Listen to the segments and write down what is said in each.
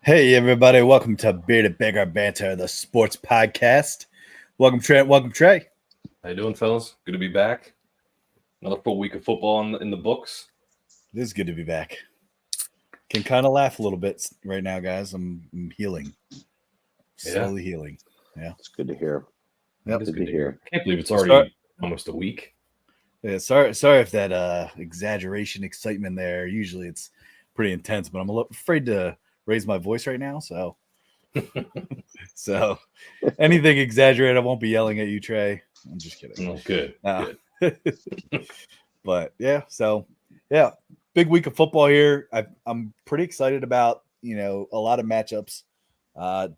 Hey everybody, welcome to Bearded Bigger Banter, the sports podcast. Welcome Trent, welcome Trey. How you doing, fellas? Good to be back. Another full week of football in the books. It is good to be back. Can kind of laugh a little bit right now, guys. I'm healing. Slowly healing. Yeah. It's good to hear. Yep. It's Good good to to hear. hear. I can't believe it's already almost a week. Yeah, sorry if that exaggeration excitement there. Usually it's pretty intense, but I'm a little afraid to raise my voice right now, so anything exaggerated, I won't be yelling at you, Trey. I'm just kidding. Oh, good. Good. But yeah, big week of football here. I'm pretty excited about a lot of matchups.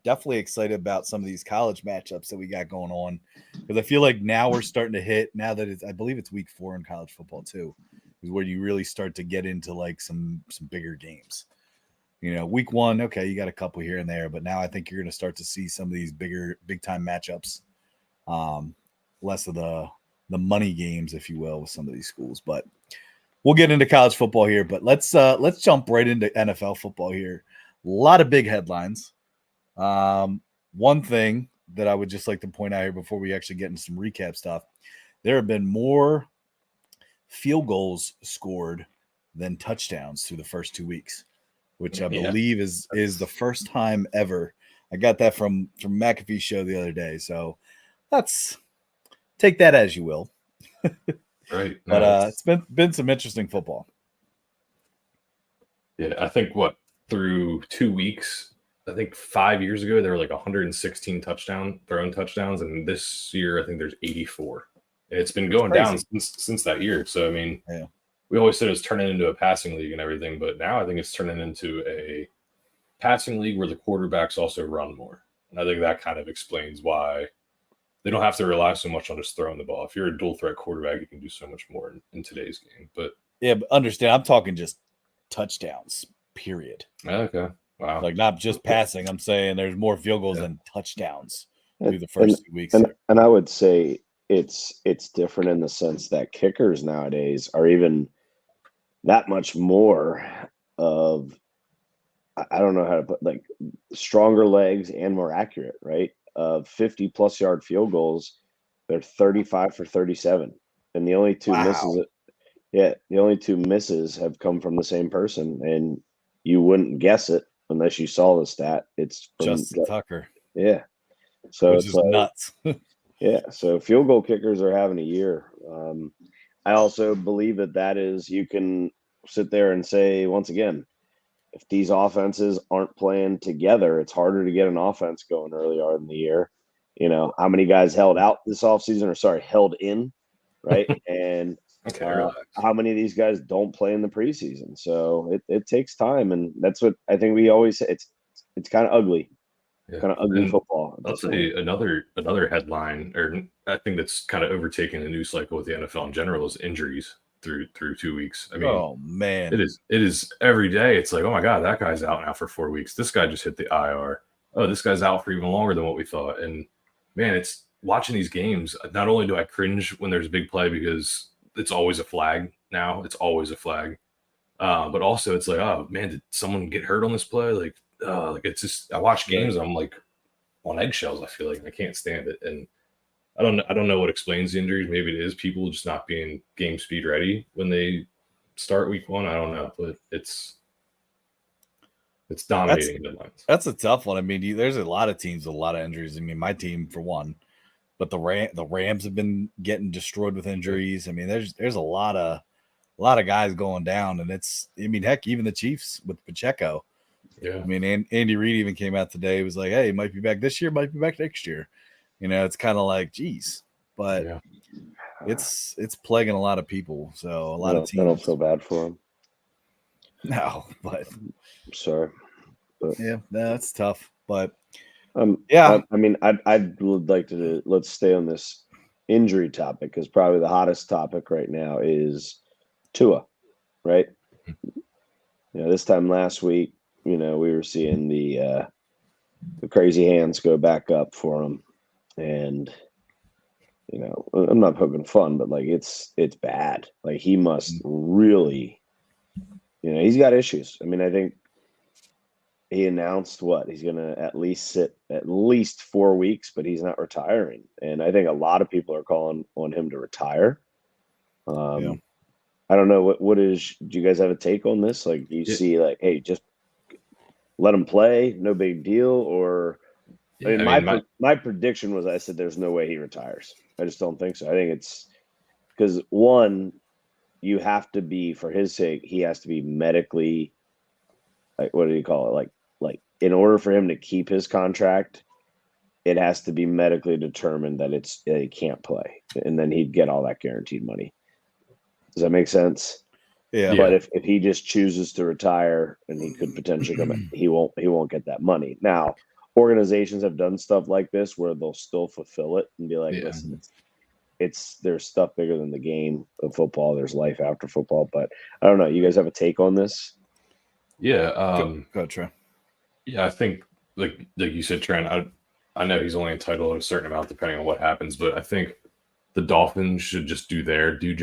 Definitely excited about some of these college matchups that we got going on, because I feel like now we're starting to hit. Now that I believe it's week 4 in college football too, is where you really start to get into like some bigger games. Week 1, okay, you got a couple here and there, but now I think you're going to start to see some of these big time matchups. Less of the money games, if you will, with some of these schools. But we'll get into college football here. But let's jump right into NFL football here. A lot of big headlines. One thing that I would just like to point out here before we actually get into some recap stuff, there have been more field goals scored than touchdowns through the first 2 weeks, which I believe is the first time ever. I got that from McAfee's show the other day. So that's take that as you will. Right. But it's been some interesting football. Yeah, I think through 2 weeks, I think 5 years ago there were like 116 thrown touchdowns, and this year I think there's 84. It's been going down since that year. So I mean, we always said it was turning into a passing league and everything, but now I think it's turning into a passing league where the quarterbacks also run more. And I think that kind of explains why they don't have to rely so much on just throwing the ball. If you're a dual threat quarterback, you can do so much more in today's game. But understand, I'm talking just touchdowns, period. Okay. Wow. Like not just passing. I'm saying there's more field goals than touchdowns through the first 2 weeks. And I would say it's different in the sense that kickers nowadays are even that much more of, I don't know how to put, like, stronger legs and more accurate, right? 50+ yard field goals, they're 35 for 37. And the only two misses have come from the same person. And you wouldn't guess it unless you saw the stat. It's from Justin Tucker. Yeah. So which is like, nuts. Yeah. So field goal kickers are having a year. I also believe that is, you can sit there and say, once again, if these offenses aren't playing together, it's harder to get an offense going early on in the year. How many guys held out this offseason, held in, right? And how many of these guys don't play in the preseason? So it takes time, and that's what I think we always say. It's kind of ugly. Yeah. Kind of ugly football. I'll say another headline, or I think that's kind of overtaking the news cycle with the NFL in general, is injuries through 2 weeks. I mean, oh man, it is every day. It's like, oh my God, that guy's out now for 4 weeks. This guy just hit the IR. Oh, this guy's out for even longer than what we thought. And man, it's watching these games. Not only do I cringe when there's a big play because it's always a flag now. It's always a flag. But also it's like, oh man, did someone get hurt on this play? Like it's just, I watch games and I'm like on eggshells. I feel like I can't stand it. And I don't know what explains the injuries. Maybe it is people just not being game speed ready when they start week 1. I don't know, but it's dominating headlines. That's a tough one. I mean, there's a lot of teams with a lot of injuries. I mean, my team for one, but the Rams have been getting destroyed with injuries. I mean, there's a lot of guys going down, and heck, even the Chiefs with Pacheco. Yeah. I mean, Andy Reid even came out today. He was like, hey, he might be back this year, might be back next year. It's kind of like, geez, but it's plaguing a lot of people. So a lot of teams. I don't feel bad for them. No, but I'm sorry. But that's tough. But I mean, I'd like to, let's stay on this injury topic, because probably the hottest topic right now is Tua, right? This time last week, we were seeing the crazy hands go back up for him, and I'm not poking fun, but like it's bad. Like he must really, he's got issues. I mean, I think he announced he's going to at least sit at least 4 weeks, but he's not retiring. And I think a lot of people are calling on him to retire. Yeah. I don't know do you guys have a take on this? Like, do you see like, hey, just let him play, no big deal? Or I mean, my prediction was, I said there's no way he retires. I just don't think so. I think it's because one, you have to be, for his sake, he has to be medically, like, what do you call it? Like in order for him to keep his contract, it has to be medically determined that he can't play, and then he'd get all that guaranteed money. Does that make sense? Yeah. But if he just chooses to retire, and he could potentially come, he won't get that money. Now, organizations have done stuff like this where they'll still fulfill it and be like, listen, there's stuff bigger than the game of football. There's life after football. But I don't know. You guys have a take on this? Yeah. Go ahead, Trey. Yeah, I think like you said, Trent, I know he's only entitled to a certain amount depending on what happens, but I think the Dolphins should just do their due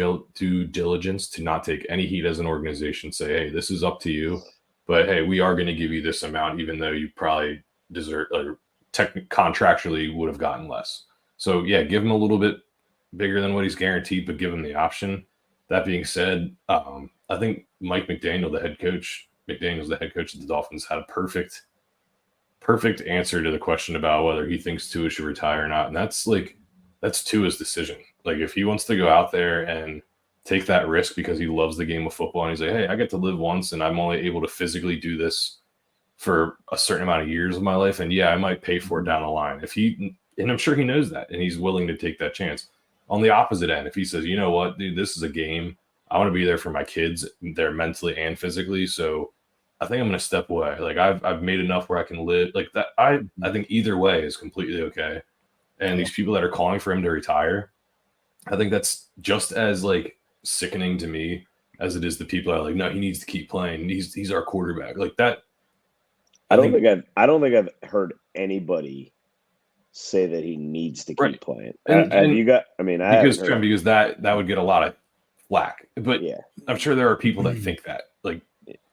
diligence to not take any heat as an organization. Say, hey, this is up to you, but hey, we are going to give you this amount, even though you probably deserve, or contractually would have gotten less. So yeah, give him a little bit bigger than what he's guaranteed, but give him the option. That being said, I think Mike McDaniel, the head coach of the Dolphins, had a perfect answer to the question about whether he thinks Tua should retire or not. And that's Tua's decision. Like, if he wants to go out there and take that risk because he loves the game of football, and he's like, hey, I get to live once and I'm only able to physically do this for a certain amount of years of my life. And yeah, I might pay for it down the line. And I'm sure he knows that, and he's willing to take that chance. On the opposite end, if he says, you know what, dude, this is a game. I want to be there for my kids, they're mentally and physically. So I think I'm going to step away. Like, I've made enough where I can live like that. I think either way is completely okay. And these people that are calling for him to retire, I think that's just as like sickening to me as it is the people that are like, no, he needs to keep playing. He's our quarterback. Like that. I don't think I've heard anybody say that he needs to keep playing. Because that would get a lot of flack. But yeah, I'm sure there are people that think that. Like,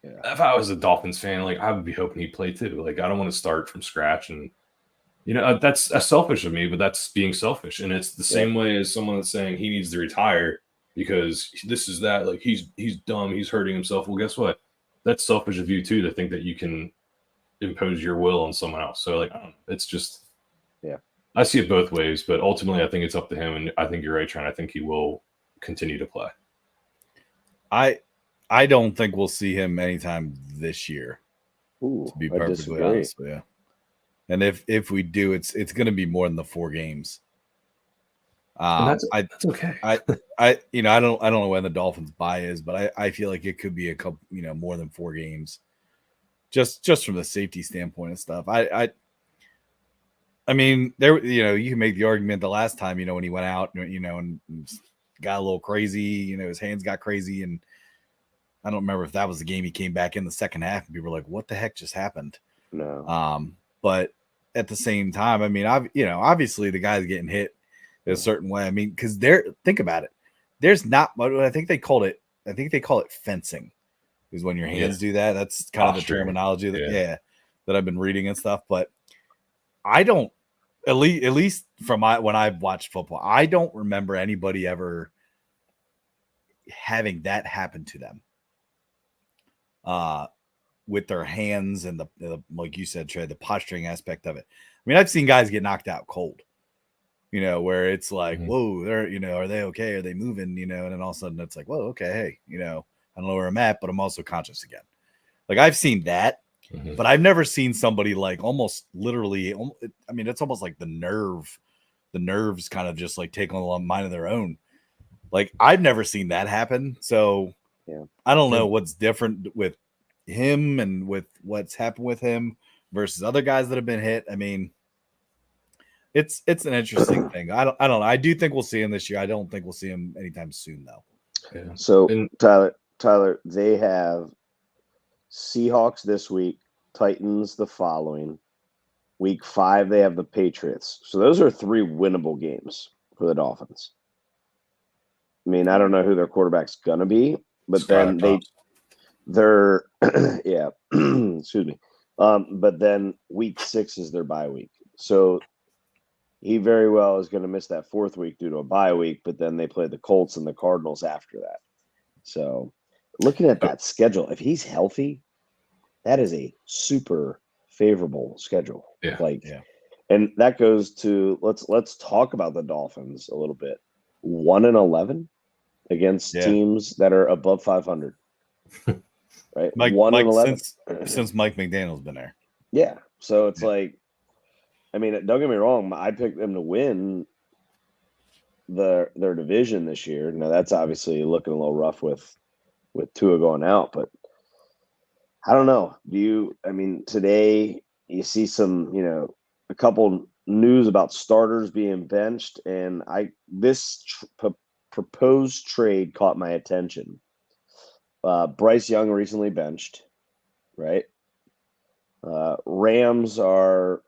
if I was a Dolphins fan, like, I would be hoping he'd play too. Like, I don't want to start from scratch, and that's selfish of me, but that's being selfish. And it's the same way as someone that's saying he needs to retire because this is that. Like, he's dumb, he's hurting himself. Well, guess what? That's selfish of you too, to think that you can impose your will on someone else. So, like, I don't know. It's just, I see it both ways, but ultimately I think it's up to him. And I think you're right, Trent. I think he will continue to play. I don't think we'll see him anytime this year. To be perfectly honest with you. And if we do, it's going to be more than the 4 games. That's okay. I don't know when the Dolphins' bye is, but I feel like it could be a couple, more than 4 games, just from the safety standpoint and stuff. I mean, there, you can make the argument the last time, when he went out, and got a little crazy, his hands got crazy, and I don't remember if that was the game he came back in the second half and people were like, what the heck just happened? No. But at the same time, I mean, obviously the guy's getting hit a certain way. I mean, because think about it. There's not, I think they call it fencing, is when your hands do that. That's kind of the terminology that I've been reading and stuff. But I don't, at least from when I've watched football, I don't remember anybody ever having that happen to them. With their hands and the like you said, Trey, the posturing aspect of it. I mean, I've seen guys get knocked out cold, where it's like, whoa, they're, are they okay? Are they moving? And then all of a sudden it's like, whoa, okay, hey, I don't know where I'm at, but I'm also conscious again. Like, I've seen that, but I've never seen somebody like almost literally. I mean, it's almost like the nerves kind of just like take on a mind of their own. Like, I've never seen that happen. So I don't know what's different with him and with what's happened with him versus other guys that have been hit. I mean, it's an interesting thing. I don't know. I do think we'll see him this year. I don't think we'll see him anytime soon, though. Yeah. So Tyler, they have Seahawks this week, Titans the following week. 5 they have the Patriots. So those are 3 winnable games for the Dolphins. I mean, I don't know who their quarterback's gonna be, but then they're excuse me. But then week 6 is their bye week. So he very well is going to miss that 4th week due to a bye week, but then they play the Colts and the Cardinals after that. So looking at that schedule, if he's healthy, that is a super favorable schedule. Yeah. And that goes to let's talk about the Dolphins a little bit. 1-11 against teams that are above 500. Right? Mike 1-11 since Mike McDaniel's been there. Yeah. So it's like, I mean, don't get me wrong, I picked them to win their division this year. Now that's obviously looking a little rough with Tua going out, but I don't know. Today you see some, a couple news about starters being benched, and this proposed trade caught my attention. Bryce Young recently benched, right? Rams are,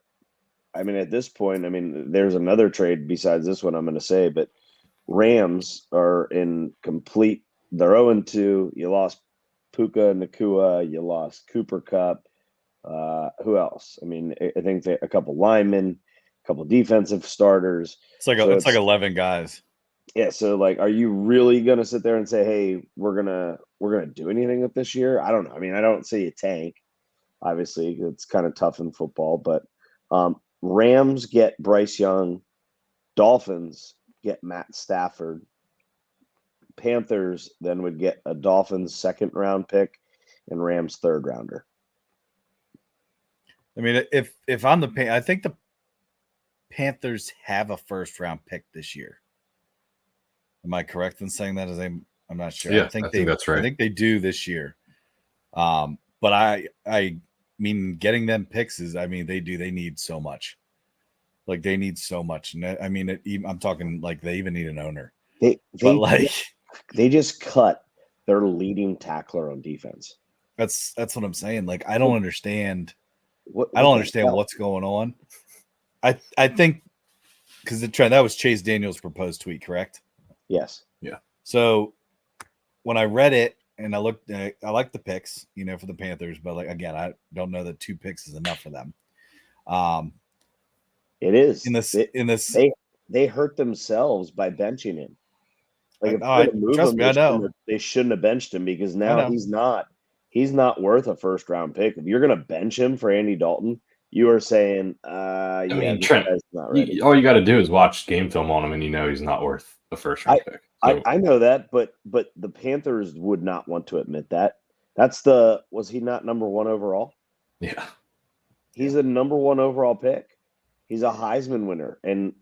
at this point, there's another trade besides this one I'm going to say, but Rams are in complete, they're 0-2. You lost Puka Nakua, you lost Cooper Kupp. Who else? I think a couple linemen, a couple defensive starters. It's like 11 guys. Yeah. So like, are you really going to sit there and say, hey, we're going to do anything with this year? I don't know. I don't say you tank. Obviously, it's kind of tough in football, but Rams get Bryce Young, Dolphins get Matt Stafford, Panthers then would get a Dolphins 2nd round pick and Rams 3rd rounder. If I'm I think the Panthers have a 1st round pick this year. Am I correct in saying that? I'm not sure. Yeah, I think that's right. I think they do this year. But I getting them picks is, they need so much. Like they need so much. I'm talking like they even need an owner. They just cut their leading tackler on defense. That's what I'm saying. Like I don't understand. I don't understand what's going on. I think because that was Chase Daniels' proposed tweet, correct? Yes. Yeah. So when I read it and I looked, I like the picks, for the Panthers, but again, I don't know that 2 picks is enough for them. It is they hurt themselves by benching him. Like they shouldn't have benched him, because now he's not worth a 1st round pick. If you're going to bench him for Andy Dalton, you are saying, Trent, not ready. All you got to do is watch game film on him, and he's not worth a 1st round pick. So, I know that, but the Panthers would not want to admit that. Was he not number 1 overall? Yeah, he's a number 1 overall pick. He's a Heisman winner, and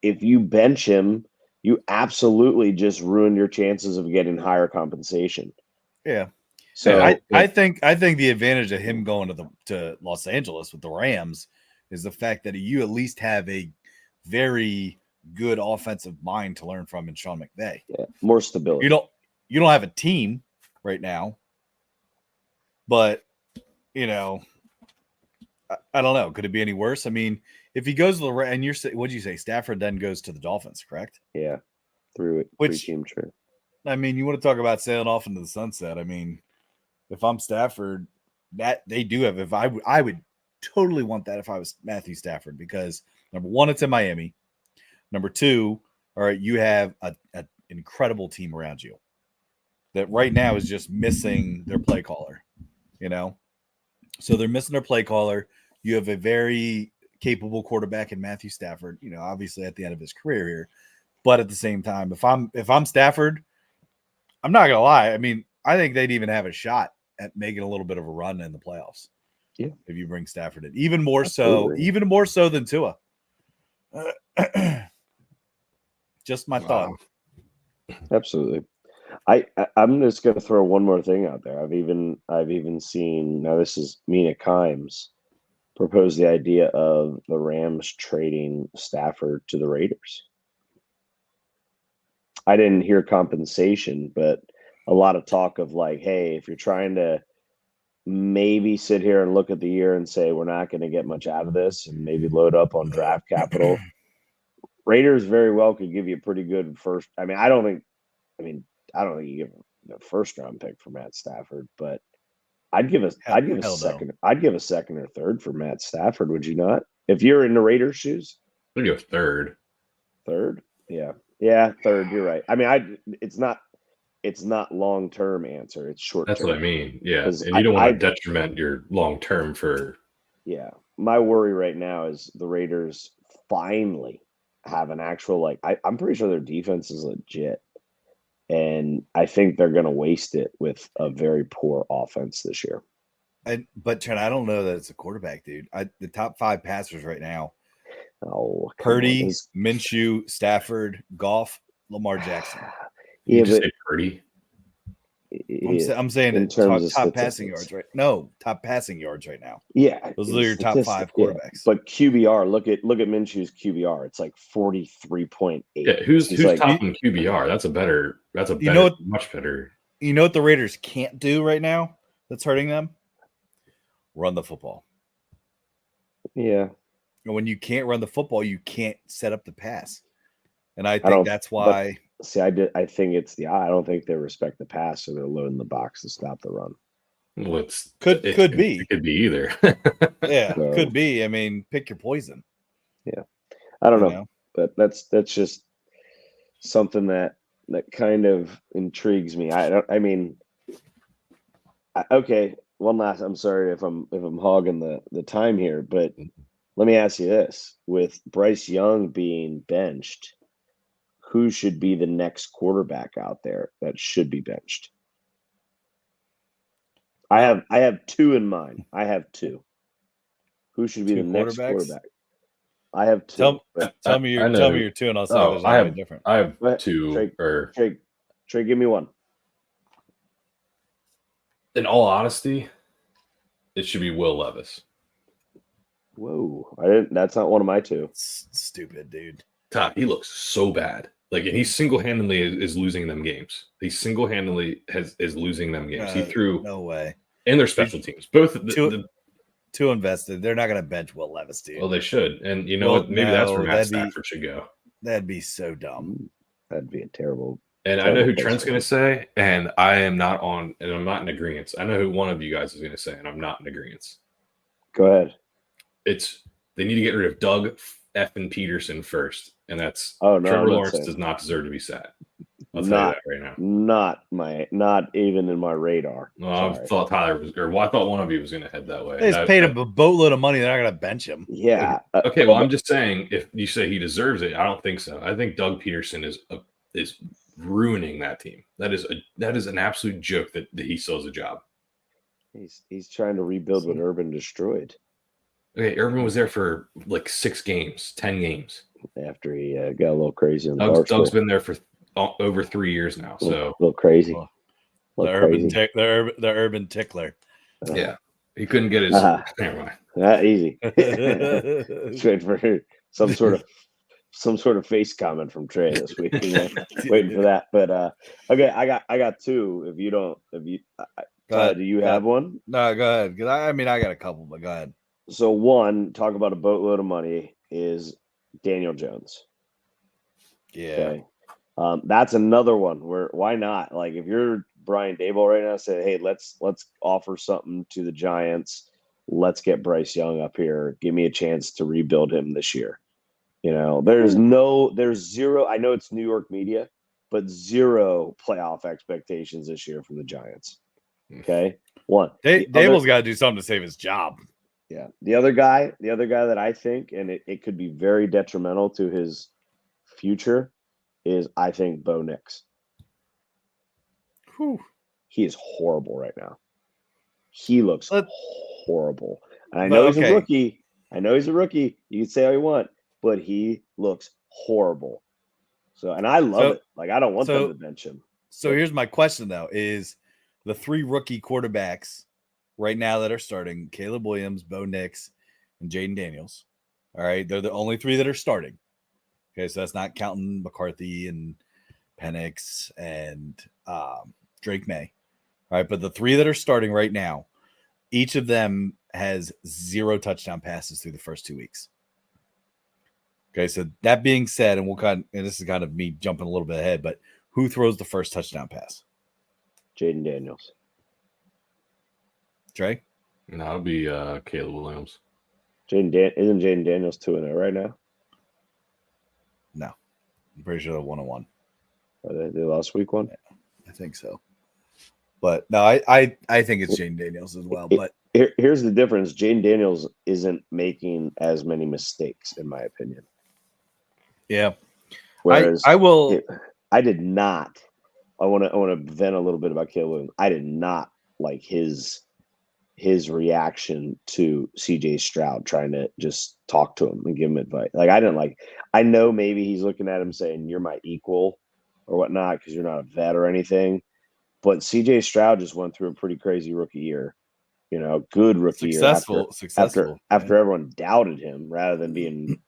if you bench him, you absolutely just ruin your chances of getting higher compensation. Yeah. So I think the advantage of him going to Los Angeles with the Rams is the fact that you at least have a very good offensive mind to learn from in Sean McVay. Yeah, more stability. You don't have a team right now, but I don't know. Could it be any worse? If he goes to the and what did you say? Stafford then goes to the Dolphins, correct? Yeah, through team trip. You want to talk about sailing off into the sunset? If I'm Stafford, that they do have. If I would totally want that if I was Matthew Stafford, because number 1, it's in Miami. Number 2, all right, you have an incredible team around you that right now is just missing their play caller. So they're missing their play caller. You have a very capable quarterback in Matthew Stafford, obviously at the end of his career here. But at the same time, if I'm Stafford, I'm not going to lie. I think they'd even have a shot at making a little bit of a run in the playoffs. Yeah. If you bring Stafford in. Even more so than Tua. Just my thought. Absolutely. I'm just going to throw one more thing out there. I've even seen, now this is Mina Kimes, propose the idea of the Rams trading Stafford to the Raiders. I didn't hear compensation, but a lot of talk of like, hey, if you're trying to maybe sit here and look at the year and say we're not going to get much out of this and maybe load up on draft capital, Raiders very well could give you a pretty good first. I don't think you give a 1st round pick for Matt Stafford, but I'd give a Hell no. second. I'd give a second or third for Matt Stafford. Would you not? If you're in the Raiders' shoes, I'd go third. third. Yeah, third. You're right. I mean, it's not long term answer. It's short. That's what I mean. Yeah, 'Cause and you don't want to detriment your long term for. Yeah, my worry right now is the Raiders finally have an actual I'm pretty sure their defense is legit, and I think they're going to waste it with a very poor offense this year. But Trent, I don't know that it's a quarterback, dude. The top 5 passers right now: Oh, Purdy, Minshew, Stafford, Goff, Lamar Jackson. You just say Purdy. I'm saying in terms of top passing yards, right? No, top passing yards right now. Yeah, those are your top 5 quarterbacks. But QBR, look at Minshew's QBR. It's like 43.8. Yeah, who's top in QBR? That's much better. You know what the Raiders can't do right now that's hurting them? Run the football. Yeah. And when you can't run the football, you can't set up the pass. And I think that's why. See, I think it's I don't think they respect the pass, so they're loading the box to stop the run. Well, it could be. It could be either. Yeah, could be. I mean, pick your poison. Yeah, I don't know, but that's just something that kind of intrigues me. Okay. One last. I'm sorry if I'm hogging the time here, but let me ask you this: with Bryce Young being benched, who should be the next quarterback out there that should be benched? I have 2 in mind. I have 2. Who should be the next quarterback? I have 2. Tell me your 2, and I'll say there's anything different. I have 2. Trey, give me one. In all honesty, it should be Will Levis. Whoa! That's not one of my 2. Stupid, dude. Todd, he looks so bad. And he single-handedly is losing them games. He single-handedly is losing them games. He threw no way. And their special teams, both too invested. They're not going to bench Will Levis, dude. Well, they should. And you know what? Maybe that's where Matt Stafford should go. That'd be so dumb. That'd be a terrible. And I know who Trent's going to say, and I am not on, and I'm not in agreement. I know who one of you guys is going to say, and I'm not in agreement. Go ahead. They need to get rid of Doug F. Peterson first. And that's Trevor Lawrence does not deserve to be sat. I'll tell you that right now. Not even in my radar. Well, I thought I thought one of you was going to head that way. They just paid him a boatload of money. They're not going to bench him. Yeah. Okay. Well, I'm just saying, if you say he deserves it, I don't think so. I think Doug Peterson is ruining that team. That is an absolute joke that he still has a job. He's trying to rebuild what Urban destroyed. Okay, Urban was there for like 6 games, 10 games. After he got a little crazy on the Doug's been there for over 3 years now. So a little crazy. The urban tickler. Yeah. He couldn't get his never mind. Not easy. Straight for some sort of face comment from Trey this week. Waiting for that. But okay, I got 2. Do you have one? No, go ahead. Because I got a couple, but go ahead. So one, talk about a boatload of money, is Daniel Jones. Yeah. Okay. That's another one where why not? Like if you're Brian Daboll right now, say, hey, let's offer something to the Giants. Let's get Bryce Young up here. Give me a chance to rebuild him this year. There's zero. I know it's New York media, but 0 playoff expectations this year from the Giants. Okay. One. Daboll's got to do something to save his job. Yeah. The other guy that I think, and it could be very detrimental to his future, is I think Bo Nix. Whew. He is horrible right now. He looks horrible. And I know he's a rookie. You can say all you want, but he looks horrible. So, and I love it. Like, I don't want them to bench him. So here's my question, though, is the 3 rookie quarterbacks right now that are starting, Caleb Williams, Bo Nix, and Jaden Daniels. All right. They're the only 3 that are starting. Okay. So that's not counting McCarthy and Penix and Drake May. All right. But the 3 that are starting right now, each of them has 0 touchdown passes through the first 2 weeks. Okay. So that being said, and this is kind of me jumping a little bit ahead, but who throws the first touchdown pass? Jaden Daniels. Trey? No, it'll be Caleb Williams. isn't Jaden Daniels 2-0 right now? No. I'm pretty sure they're 1-1. They lost week one? I think so. But no, I think it's Jaden Daniels as well. But here's the difference. Jaden Daniels isn't making as many mistakes, in my opinion. yeah. Whereas I will I did not. I want to vent a little bit about Caleb Williams. I did not like his reaction to CJ Stroud trying to just talk to him and give him advice. Like I didn't like. I know maybe he's looking at him saying you're my equal or whatnot because you're not a vet or anything. But CJ Stroud just went through a pretty crazy rookie year. Good rookie year successful after everyone doubted him rather than being,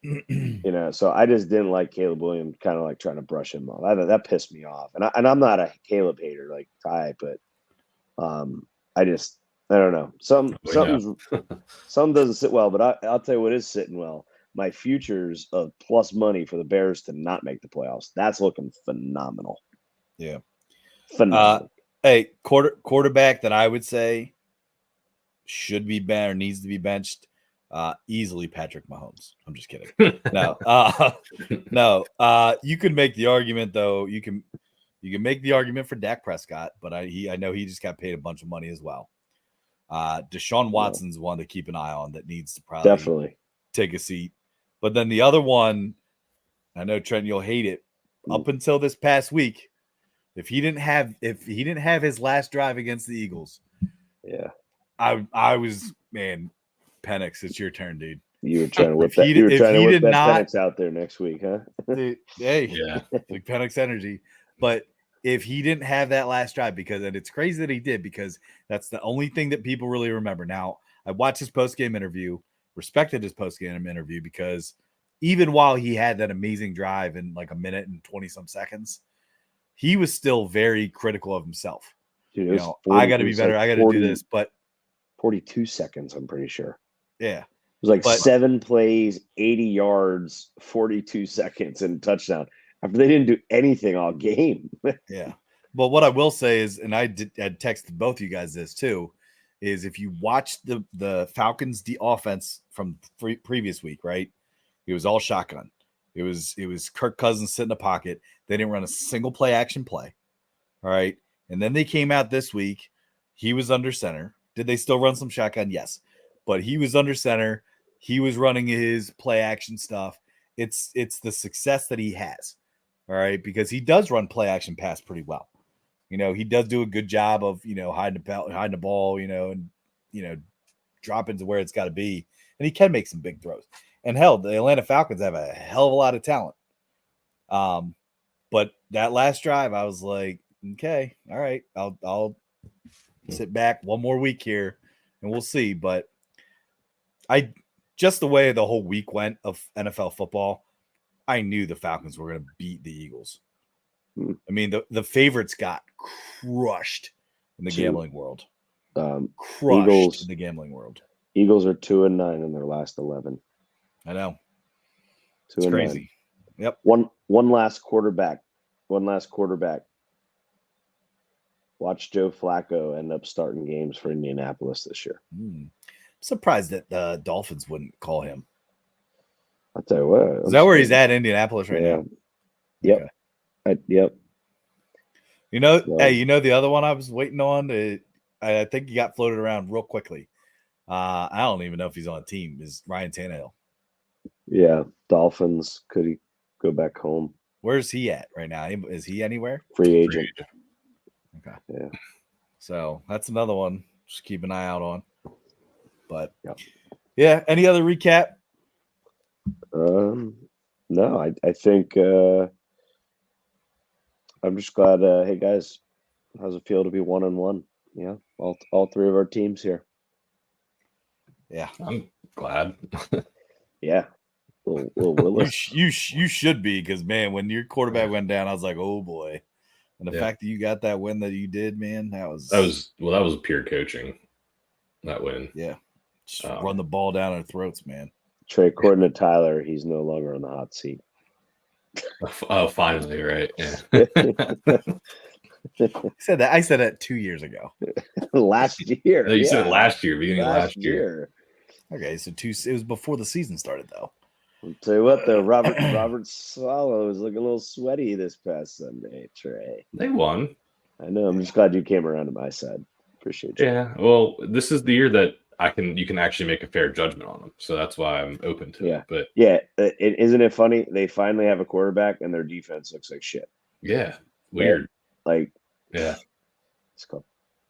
So I just didn't like Caleb Williams kind of like trying to brush him off. That pissed me off. And I'm not a Caleb hater like Ty, but I don't know. Some doesn't sit well, but I'll tell you what is sitting well. My futures of plus money for the Bears to not make the playoffs. That's looking phenomenal. Yeah. Phenomenal. Hey, quarterback that I would say should be benched or needs to be benched. Easily Patrick Mahomes. I'm just kidding. No. You could make the argument though. You can make the argument for Dak Prescott, but I know he just got paid a bunch of money as well. Deshaun Watson's one to keep an eye on that needs to probably definitely take a seat. But then the other one, I know Trent, you'll hate it. Up until this past week, if he didn't have his last drive against the Eagles, yeah, I was, man, Penix, it's your turn, dude. You were trying to whip that. You were trying to whip that Penix out there next week, huh? Dude, hey, yeah, like Penix energy. But if he didn't have that last drive, and it's crazy that he did, because that's the only thing that people really remember. Now, I watched his post-game interview, respected his post-game interview, because even while he had that amazing drive in like a minute and 20-some seconds, he was still very critical of himself. Dude, I got to be better. I got to do this. But 42 seconds, I'm pretty sure. Yeah. It was like 7 plays, 80 yards, 42 seconds, and touchdown. After they didn't do anything all game. Yeah. But what I will say is, and I texted both you guys this too, is if you watch the Falcons offense from previous week, right? It was all shotgun. It was Kirk Cousins sitting in the pocket. They didn't run a single play action play. All right. And then they came out this week. He was under center. Did they still run some shotgun? Yes. But he was under center. He was running his play action stuff. It's the success that he has. All right. Because he does run play action pass pretty well. He does do a good job of, hiding the ball, and, dropping to where it's got to be. And he can make some big throws. And hell, the Atlanta Falcons have a hell of a lot of talent. But that last drive, I was like, okay, all right, I'll sit back one more week here and we'll see. But just the way the whole week went of NFL football, I knew the Falcons were going to beat the Eagles. I mean, the favorites got crushed in the gambling world. Eagles in the gambling world. Eagles are 2-9 in their last 11. I know. It's crazy. Yep. One last quarterback. Watch Joe Flacco end up starting games for Indianapolis this year. I'm surprised that the Dolphins wouldn't call him. I'll tell you what. Is that where he's at, Indianapolis right now? Yep. Okay. Yep. Hey, the other one I was waiting on, I think he got floated around real quickly. I don't even know if he's on a team, is Ryan Tannehill. Yeah. Dolphins. Could he go back home? Where's he at right now? Is he anywhere? Free agent. Okay. Yeah. So that's another one. Just keep an eye out on. But yeah. Any other recap? No, I think I'm just glad. Hey guys, how's it feel to be 1-1? Yeah, all three of our teams here. Yeah, I'm glad. Yeah, little Willis. You should be, because man, when your quarterback went down, I was like, oh boy. And the fact that you got that win that you did, man, that was pure coaching. That win. Yeah, just run the ball down our throats, man. Trey, according to Tyler, he's no longer on the hot seat. Oh, finally, right? Yeah. I said that 2 years ago. Last year. No, you said it yeah. last year, beginning of last year. Okay, so it was before the season started, though. I'll tell you what, though, Robert Sala was looking a little sweaty this past Sunday, Trey. They won. I know. I'm just glad you came around to my side. Appreciate you. Yeah. Well, this is the year that you can actually make a fair judgment on them. So that's why I'm open to it. But isn't it funny? They finally have a quarterback and their defense looks like shit. Yeah. Weird. Like, yeah. It's called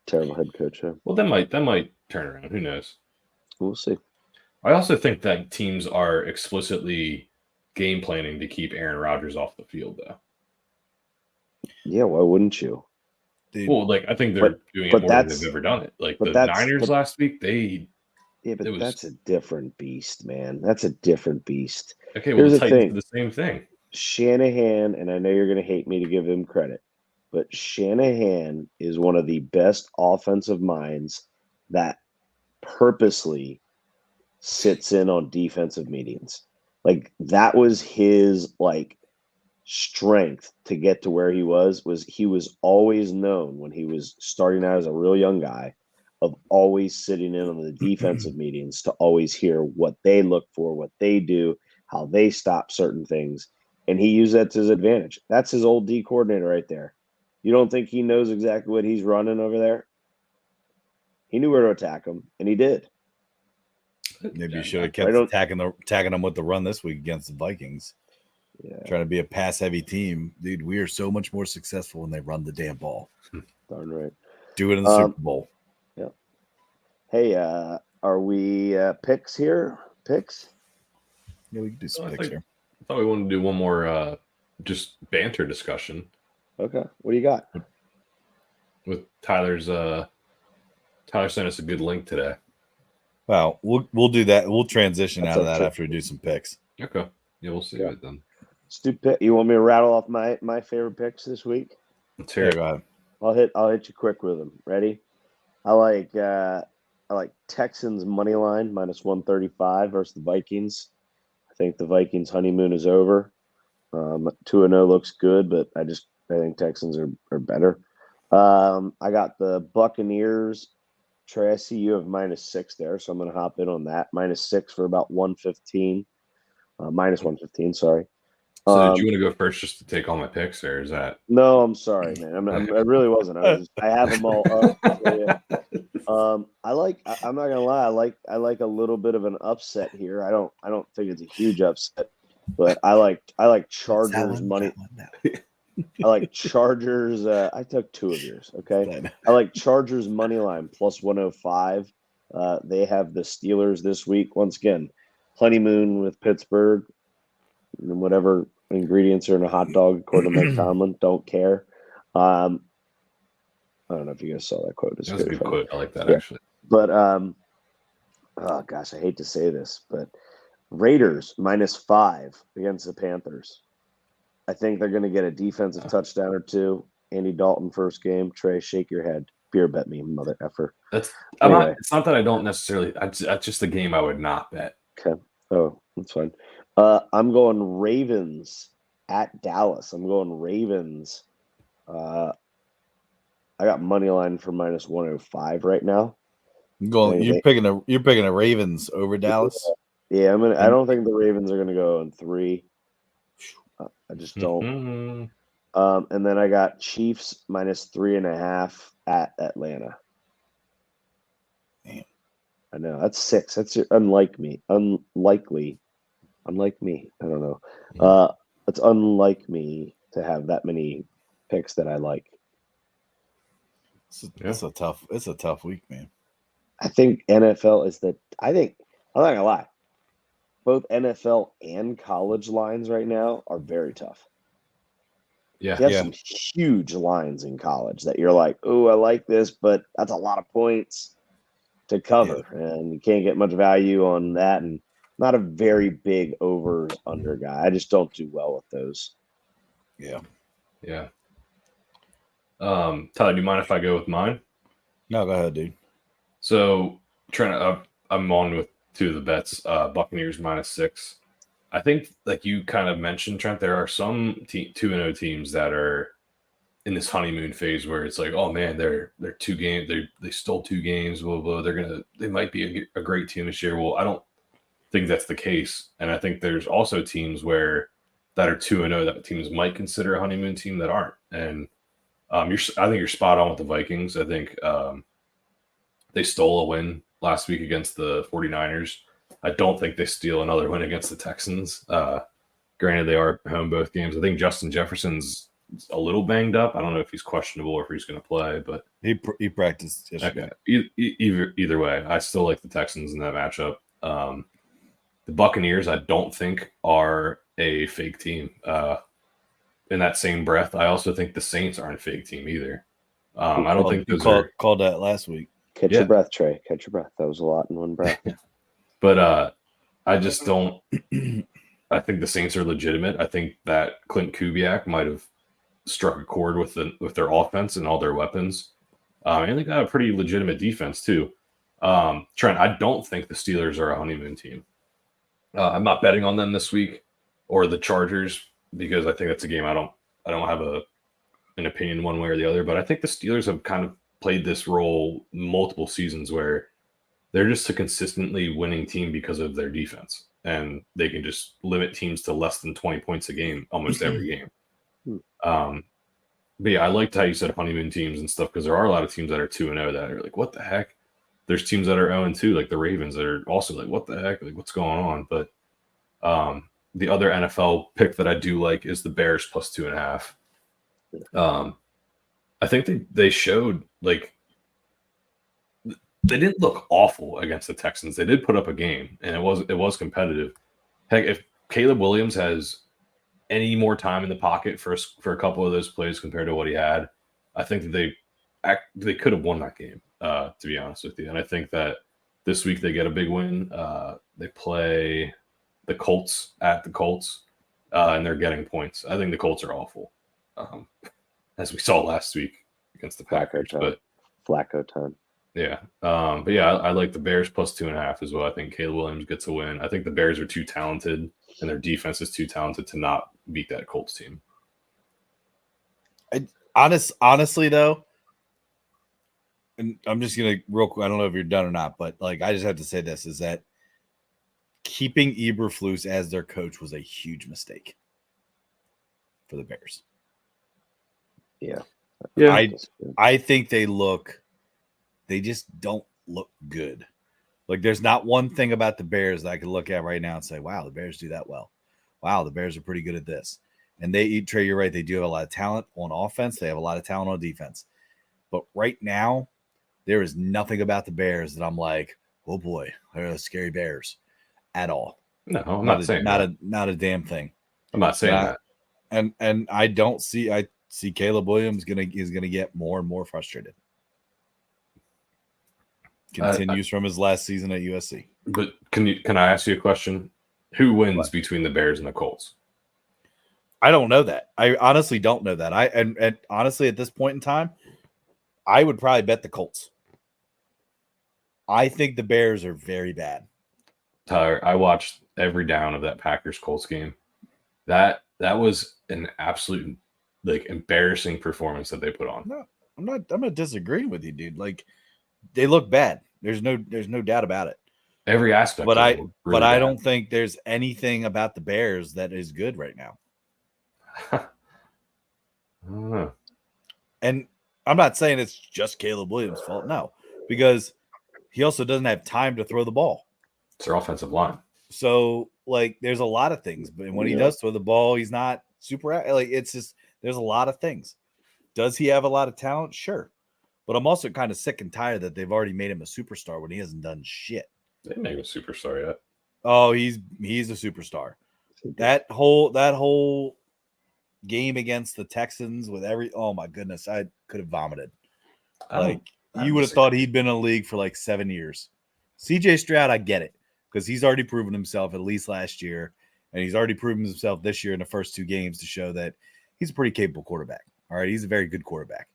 terrible head coach. Huh? Well, that might turn around. Who knows? We'll see. I also think that teams are explicitly game planning to keep Aaron Rodgers off the field, though. Yeah, why wouldn't you? Dude. Well, like I think they're doing it more than they've ever done it. Like the Niners last week, that's a different beast, man. That's a different beast. Okay, well, the Titans did the same thing. Shanahan, and I know you're going to hate me to give him credit, but Shanahan is one of the best offensive minds that purposely sits in on defensive meetings. Like that was his strength to get to where he was always known when he was starting out as a real young guy of always sitting in on the defensive meetings to always hear what they look for, what they do, how they stop certain things. And he used that to his advantage. That's his old D coordinator right there. You don't think he knows exactly what he's running over there? He knew where to attack him, and he did. Maybe you should have kept attacking them with the run this week against the Vikings. Yeah. Trying to be a pass-heavy team. Dude, we are so much more successful when they run the damn ball. Darn right. Do it in the Super Bowl. Yeah. Hey, are we picks here? Picks? Yeah, we can do some picks here. I thought we wanted to do one more just banter discussion. Okay. What do you got? With Tyler's Tyler sent us a good link today. Well, we'll do that. We'll transition out of that after we do some picks. Okay. Yeah, we'll see it then. Stupid. You want me to rattle off my favorite picks this week? Let's hear it. I'll hit you quick with them. Ready? I like Texans money line -135 versus the Vikings. I think the Vikings honeymoon is over. 2-0 looks good, but I think Texans are better. I got the Buccaneers. Trey, I see you have -6 there, so I'm going to hop in on that. -6 for about 115. -115, sorry. So did you want to go first just to take all my picks, or is that? No, I'm sorry, man. I really wasn't. I have them all up. I'm not gonna lie. I like a little bit of an upset here. I don't think it's a huge upset, but I like Chargers money. I like Chargers. I took 2 of yours. Okay. I like Chargers money line +105. They have the Steelers this week. Once again, honeymoon with Pittsburgh and whatever ingredients are in a hot dog, according to Mike Tomlin. Don't care. I don't know if you guys saw that quote. That's a good quote. I like that actually. But oh gosh, I hate to say this, but Raiders -5 against the Panthers. I think they're going to get a defensive touchdown or 2. Andy Dalton first game. Trey, shake your head. Beer bet me, mother effer. It's not that I don't necessarily. That's just the game I would not bet. Okay. Oh, that's fine. I'm going Ravens at Dallas. I'm going Ravens. I got money line for -105 right now. You're picking a Ravens over Dallas. Yeah, I don't think the Ravens are going to go in 3. I just don't. And then I got Chiefs -3.5 at Atlanta. Damn. I know that's 6. That's unlike me. Unlike me. I don't know. It's unlike me to have that many picks that I like. It's a tough week, man. I think NFL is I'm not gonna lie. Both NFL and college lines right now are very tough. Yeah. You have some huge lines in college that you're like, oh, I like this, but that's a lot of points to cover. Yeah. And you can't get much value on that. And not a very big overs under guy. I just don't do well with those. Yeah. Yeah. Tyler, do you mind if I go with mine? No, go ahead, dude. So I'm on with 2 of the bets. Buccaneers -6. I think, like you kind of mentioned, Trent, there are some 2-0 teams that are in this honeymoon phase where it's like, oh man, they're 2 games, they stole 2 games, blah blah. They might be a great team this year. Well, I don't think that's the case, and I think there's also teams that are 2-0 that teams might consider a honeymoon team that aren't. And I think you're spot on with the Vikings. I think they stole a win last week against the 49ers. I don't think they steal another win against the Texans. Granted, they are home both games. I think Justin Jefferson's a little banged up. I don't know if he's questionable or if he's going to play, but he practiced yesterday. Okay. Either way, I still like the Texans in that matchup. The Buccaneers, I don't think are a fake team. In that same breath, I also think the Saints aren't a fake team either. I don't think those called that last week. Catch your breath, Trey. Catch your breath. That was a lot in one breath. But I just don't. I think the Saints are legitimate. I think that Clint Kubiak might have struck a chord with their offense and all their weapons, and they got a pretty legitimate defense too. Trent, I don't think the Steelers are a honeymoon team. I'm not betting on them this week or the Chargers because I think that's a game I don't have an opinion one way or the other. But I think the Steelers have kind of played this role multiple seasons where they're just a consistently winning team because of their defense, and they can just limit teams to less than 20 points a game almost every game. But yeah, I liked how you said honeymoon teams and stuff because there are a lot of teams that are 2-0 that are like, what the heck? There's teams that are 0-2, like the Ravens, that are also like, what the heck? Like, what's going on? But the other NFL pick that I do like is the Bears plus 2.5. I think they showed, like, they didn't look awful against the Texans. They did put up a game, and it was competitive. Heck, if Caleb Williams has any more time in the pocket for a couple of those plays compared to what he had, I think that they could have won that game, to be honest with you. And I think that this week they get a big win. They play the Colts at the Colts, and they're getting points. I think the Colts are awful, as we saw last week against the Packers. But Flacco time. Yeah. But yeah, I like the Bears plus 2.5 as well. I think Caleb Williams gets a win. I think the Bears are too talented and their defense is too talented to not beat that Colts team. Honestly, though, and I'm just going to real quick, I don't know if you're done or not, but like, I just have to say this is that keeping Eberflus as their coach was a huge mistake for the Bears. Yeah. I think they just don't look good. Like, there's not one thing about the Bears that I can look at right now and say, wow, the Bears do that well. Wow, the Bears are pretty good at this. And Trey, you're right. They do have a lot of talent on offense. They have a lot of talent on defense. But right now, there is nothing about the Bears that I'm like, oh boy, they're the scary Bears at all. No, I'm not saying that. Not a damn thing. I'm not saying that. And I see Caleb Williams is gonna get more and more frustrated. Continues from his last season at USC. But can I ask you a question? Who wins between the Bears and the Colts? I don't know that. I honestly don't know that. And honestly, at this point in time, I would probably bet the Colts. I think the Bears are very bad. Tyler, I watched every down of that Packers-Colts game. That was an absolute embarrassing performance that they put on. No, I'm not disagreeing with you, dude. Like, they look bad. There's no doubt about it. Every aspect. But I don't think there's anything about the Bears that is good right now. I don't know. And I'm not saying it's just Caleb Williams' fault. No, because he also doesn't have time to throw the ball. It's their offensive line. So, like, there's a lot of things. But when he does throw the ball, he's not super. Like, it's just there's a lot of things. Does he have a lot of talent? Sure. But I'm also kind of sick and tired that they've already made him a superstar when he hasn't done shit. They didn't make him a superstar yet. Oh, he's a superstar. That whole game against the Texans with oh my goodness, I could have vomited. Like, you would have thought he'd been in the league for like 7 years. CJ Stroud, I get it, because he's already proven himself at least last year, and he's already proven himself this year in the first 2 games to show that he's a pretty capable quarterback. All right, he's a very good quarterback.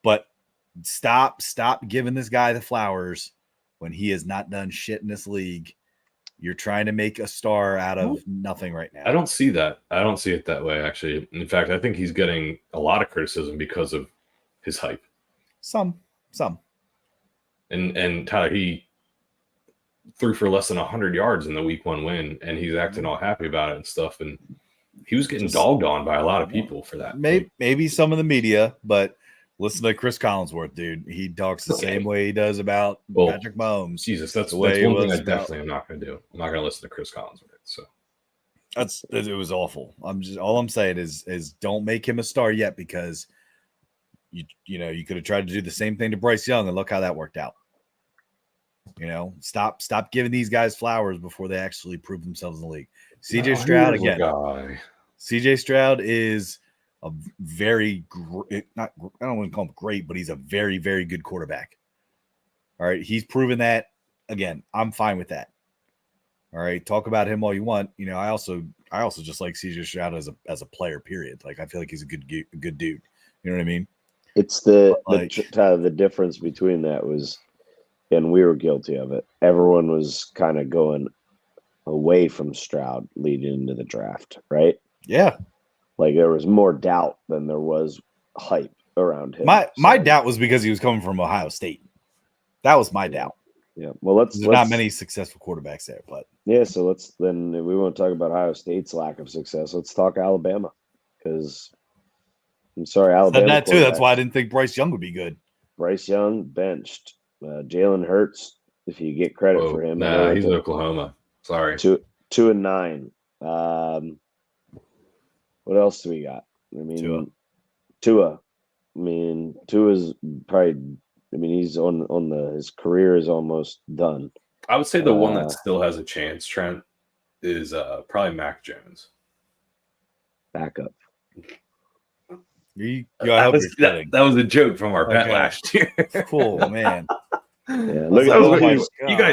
But stop giving this guy the flowers when he has not done shit in this league. You're trying to make a star out of nothing right now. I don't see that. I don't see it that way, actually. In fact, I think he's getting a lot of criticism because of his hype. Some. And Tyler, he threw for less than 100 yards in the week 1 win, and he's acting all happy about it and stuff. And he was getting dogged on by a lot of people for that. Maybe some of the media, but listen to Chris Collinsworth, dude. He talks the same way he does about Patrick Mahomes. Jesus, that's one thing I definitely am not going to do. I'm not going to listen to Chris Collinsworth. So it was awful. All I'm saying is don't make him a star yet, because you could have tried to do the same thing to Bryce Young, and look how that worked out. Stop giving these guys flowers before they actually prove themselves in the league. CJ Stroud again. CJ Stroud is a very I don't want to call him great, but he's a very, very good quarterback. All right, he's proven that. Again, I'm fine with that. All right, talk about him all you want. I also just like CJ Stroud as a player. Period. Like, I feel like he's a good dude. You know what I mean? It's the difference between that was, and we were guilty of it. Everyone was kind of going away from Stroud leading into the draft, right? Yeah. Like, there was more doubt than there was hype around him. My doubt was because he was coming from Ohio State. That was my doubt. Yeah. Well, there's not many successful quarterbacks there, but yeah. So then we won't talk about Ohio State's lack of success. Let's talk Alabama, because I'm sorry, Alabama. Said that too. That's why I didn't think Bryce Young would be good. Bryce Young benched. Jalen Hurts, if you get credit for him. Nah, he's in Oklahoma. Sorry. 2-9. What else do we got? I mean, Tua. I mean, Tua's probably. I mean, he's on his career is almost done. I would say the one that still has a chance, Trent, is probably Mac Jones. Backup. That was a joke from our bet last year. Cool, man. Yeah,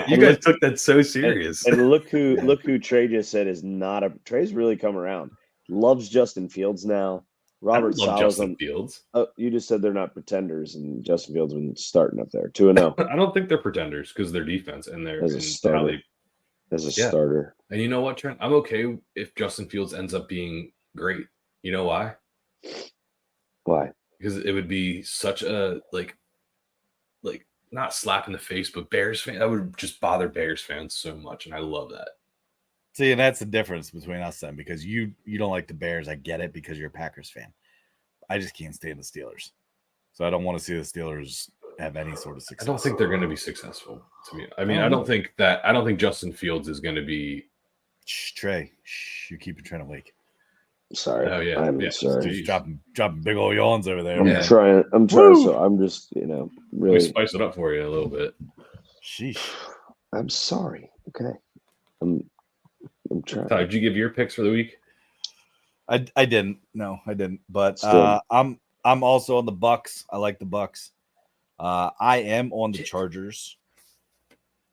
you guys took that so serious. And look who Trey just said is not a Trey's really come around. Loves Justin Fields now. Robert Saleh. Justin Fields. Oh, you just said they're not pretenders, and Justin Fields been starting up there 2-0. I don't think they're pretenders because their defense and their as a starter. Starter. And you know what, Trent? I'm okay if Justin Fields ends up being great. You know why? Why? Because it would be such a like not slap in the face, but Bears fan. That would just bother Bears fans so much, and I love that. See, and that's the difference between us then, because you don't like the Bears. I get it because you're a Packers fan. I just can't stand the Steelers. So I don't want to see the Steelers have any sort of success. I don't think they're going to be successful, to me. I mean, I don't think Justin Fields is going to be. Trey, you keep your train awake. Sorry. Oh yeah. I'm sorry. Just dropping big old yawns over there. I'm trying. So I'm just, really. Let me spice it up for you a little bit. Sheesh. I'm sorry. Okay. I'm trying. Tyler, did you give your picks for the week? I didn't. No, I didn't. But I'm also on the Bucks. I like the Bucks. I am on the Chargers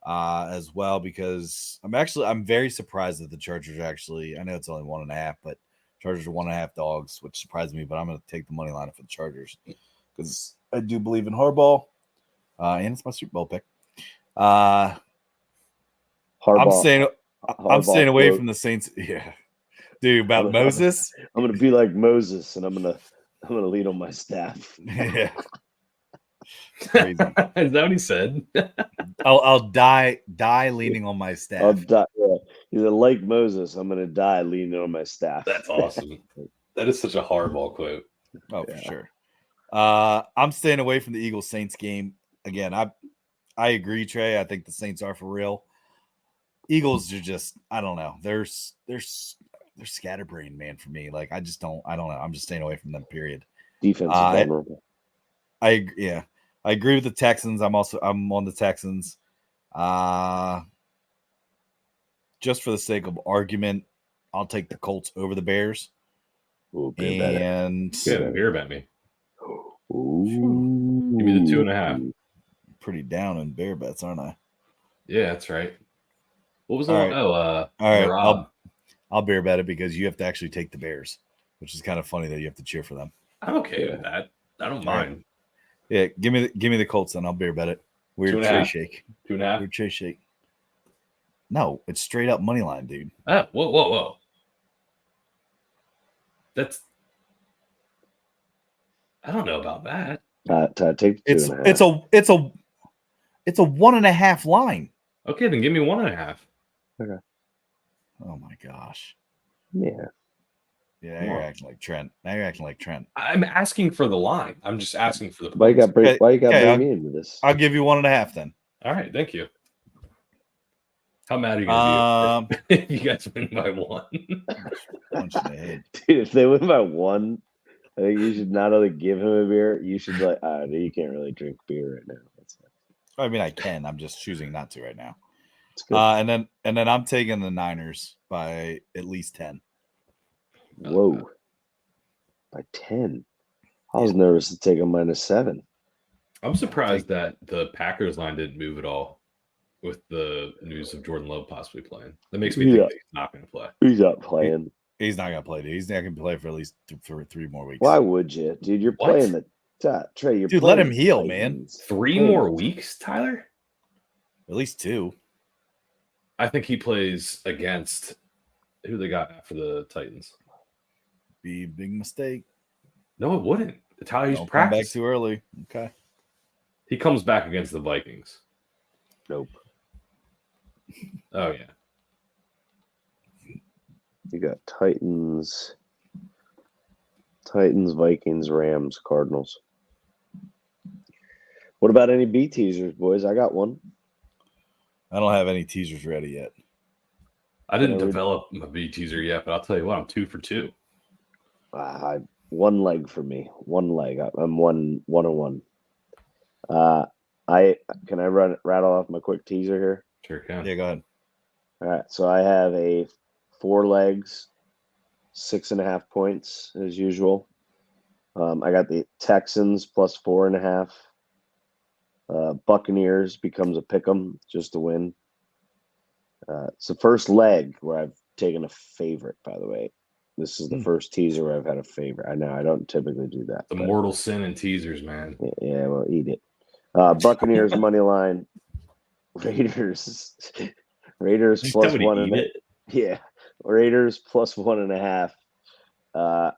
as well, because I'm very surprised that the Chargers actually. I know it's only 1.5, but Chargers are 1.5 dogs, which surprised me. But I'm going to take the money line for the Chargers because I do believe in Harbaugh, and it's my Super Bowl pick. Harbaugh. I'm staying away from the Saints. Yeah, dude. About Moses, I'm gonna be like Moses, and I'm gonna lean on my staff. Yeah, crazy. Is that what he said? I'll die leaning on my staff. I'll die. Yeah. He's like Moses. I'm gonna die leaning on my staff. That's awesome. That is such a Harbaugh quote. Oh, yeah. For sure. I'm staying away from the Eagles Saints game again. I agree, Trey. I think the Saints are for real. Eagles are just, I don't know. They're scatterbrained, man, for me. Like, I don't know. I'm just staying away from them, period. Defense is vulnerable. I agree with the Texans. I'm on the Texans. Just for the sake of argument, I'll take the Colts over the Bears. Ooh, beer bet me. Ooh. Give me the 2.5. Pretty down in bear bets, aren't I? Yeah, that's right. What was the one? Right. All right. I'll bear bet it because you have to actually take the Bears, which is kind of funny that you have to cheer for them. I'm okay with that. I don't mind. Yeah, give me the Colts, then I'll bear bet it. Weird Trey shake. 2.5. Weird Trey shake. No, it's straight up money line, dude. Oh, whoa. That's. I don't know about that. Take the 2.5. It's a 1.5 line. Okay, then give me 1.5. Okay. Oh my gosh. Yeah. Yeah, you're acting like Trent. Now you're acting like Trent. I'm asking for the line. I'm just asking for the Why you points. got bring Okay, me into this? I'll give you 1.5 then. All right, thank you. How mad are you gonna be if you guys win by 1? Punch in the head. Dude, if they win by 1, I think you should not only give him a beer, you should like, you can't really drink beer right now. I mean, I can. I'm just choosing not to right now. Good. And then I'm taking the Niners by at least 10. Whoa. By 10. I was nervous to take a -7. I'm surprised that the Packers line didn't move at all with the news of Jordan Love possibly playing. That makes me think that he's not going to play. He's not playing. He's not going to play, dude. He's not going to play for at least 3 more weeks. Why would you? Dude, you're playing the Trey. You're dude, let him heal, man. 3 more weeks, Tyler? At least 2. I think he plays against who they got after the Titans. Be a big mistake. No, it wouldn't. Tyler, he's Don't practicing. come back too early. Okay. He comes back against the Vikings. Nope. Oh, yeah. You got Titans, Vikings, Rams, Cardinals. What about any B teasers, boys? I got one. I don't have any teasers ready yet. I didn't develop my B teaser yet, but I'll tell you what, I'm 2 for 2. One leg for me. One leg. I'm 1-1. Can I rattle off my quick teaser here? Sure can. Yeah, go ahead. All right. So I have a 4 legs, 6.5 points as usual. I got the Texans plus 4.5. Buccaneers becomes a pick'em just to win. It's the first leg where I've taken a favorite, by the way. This is the first teaser where I've had a favorite. I know I don't typically do that. The mortal sin in teasers, man. Yeah, well, eat it. Buccaneers money line. Raiders plus 1.5. Yeah, Raiders plus 1.5.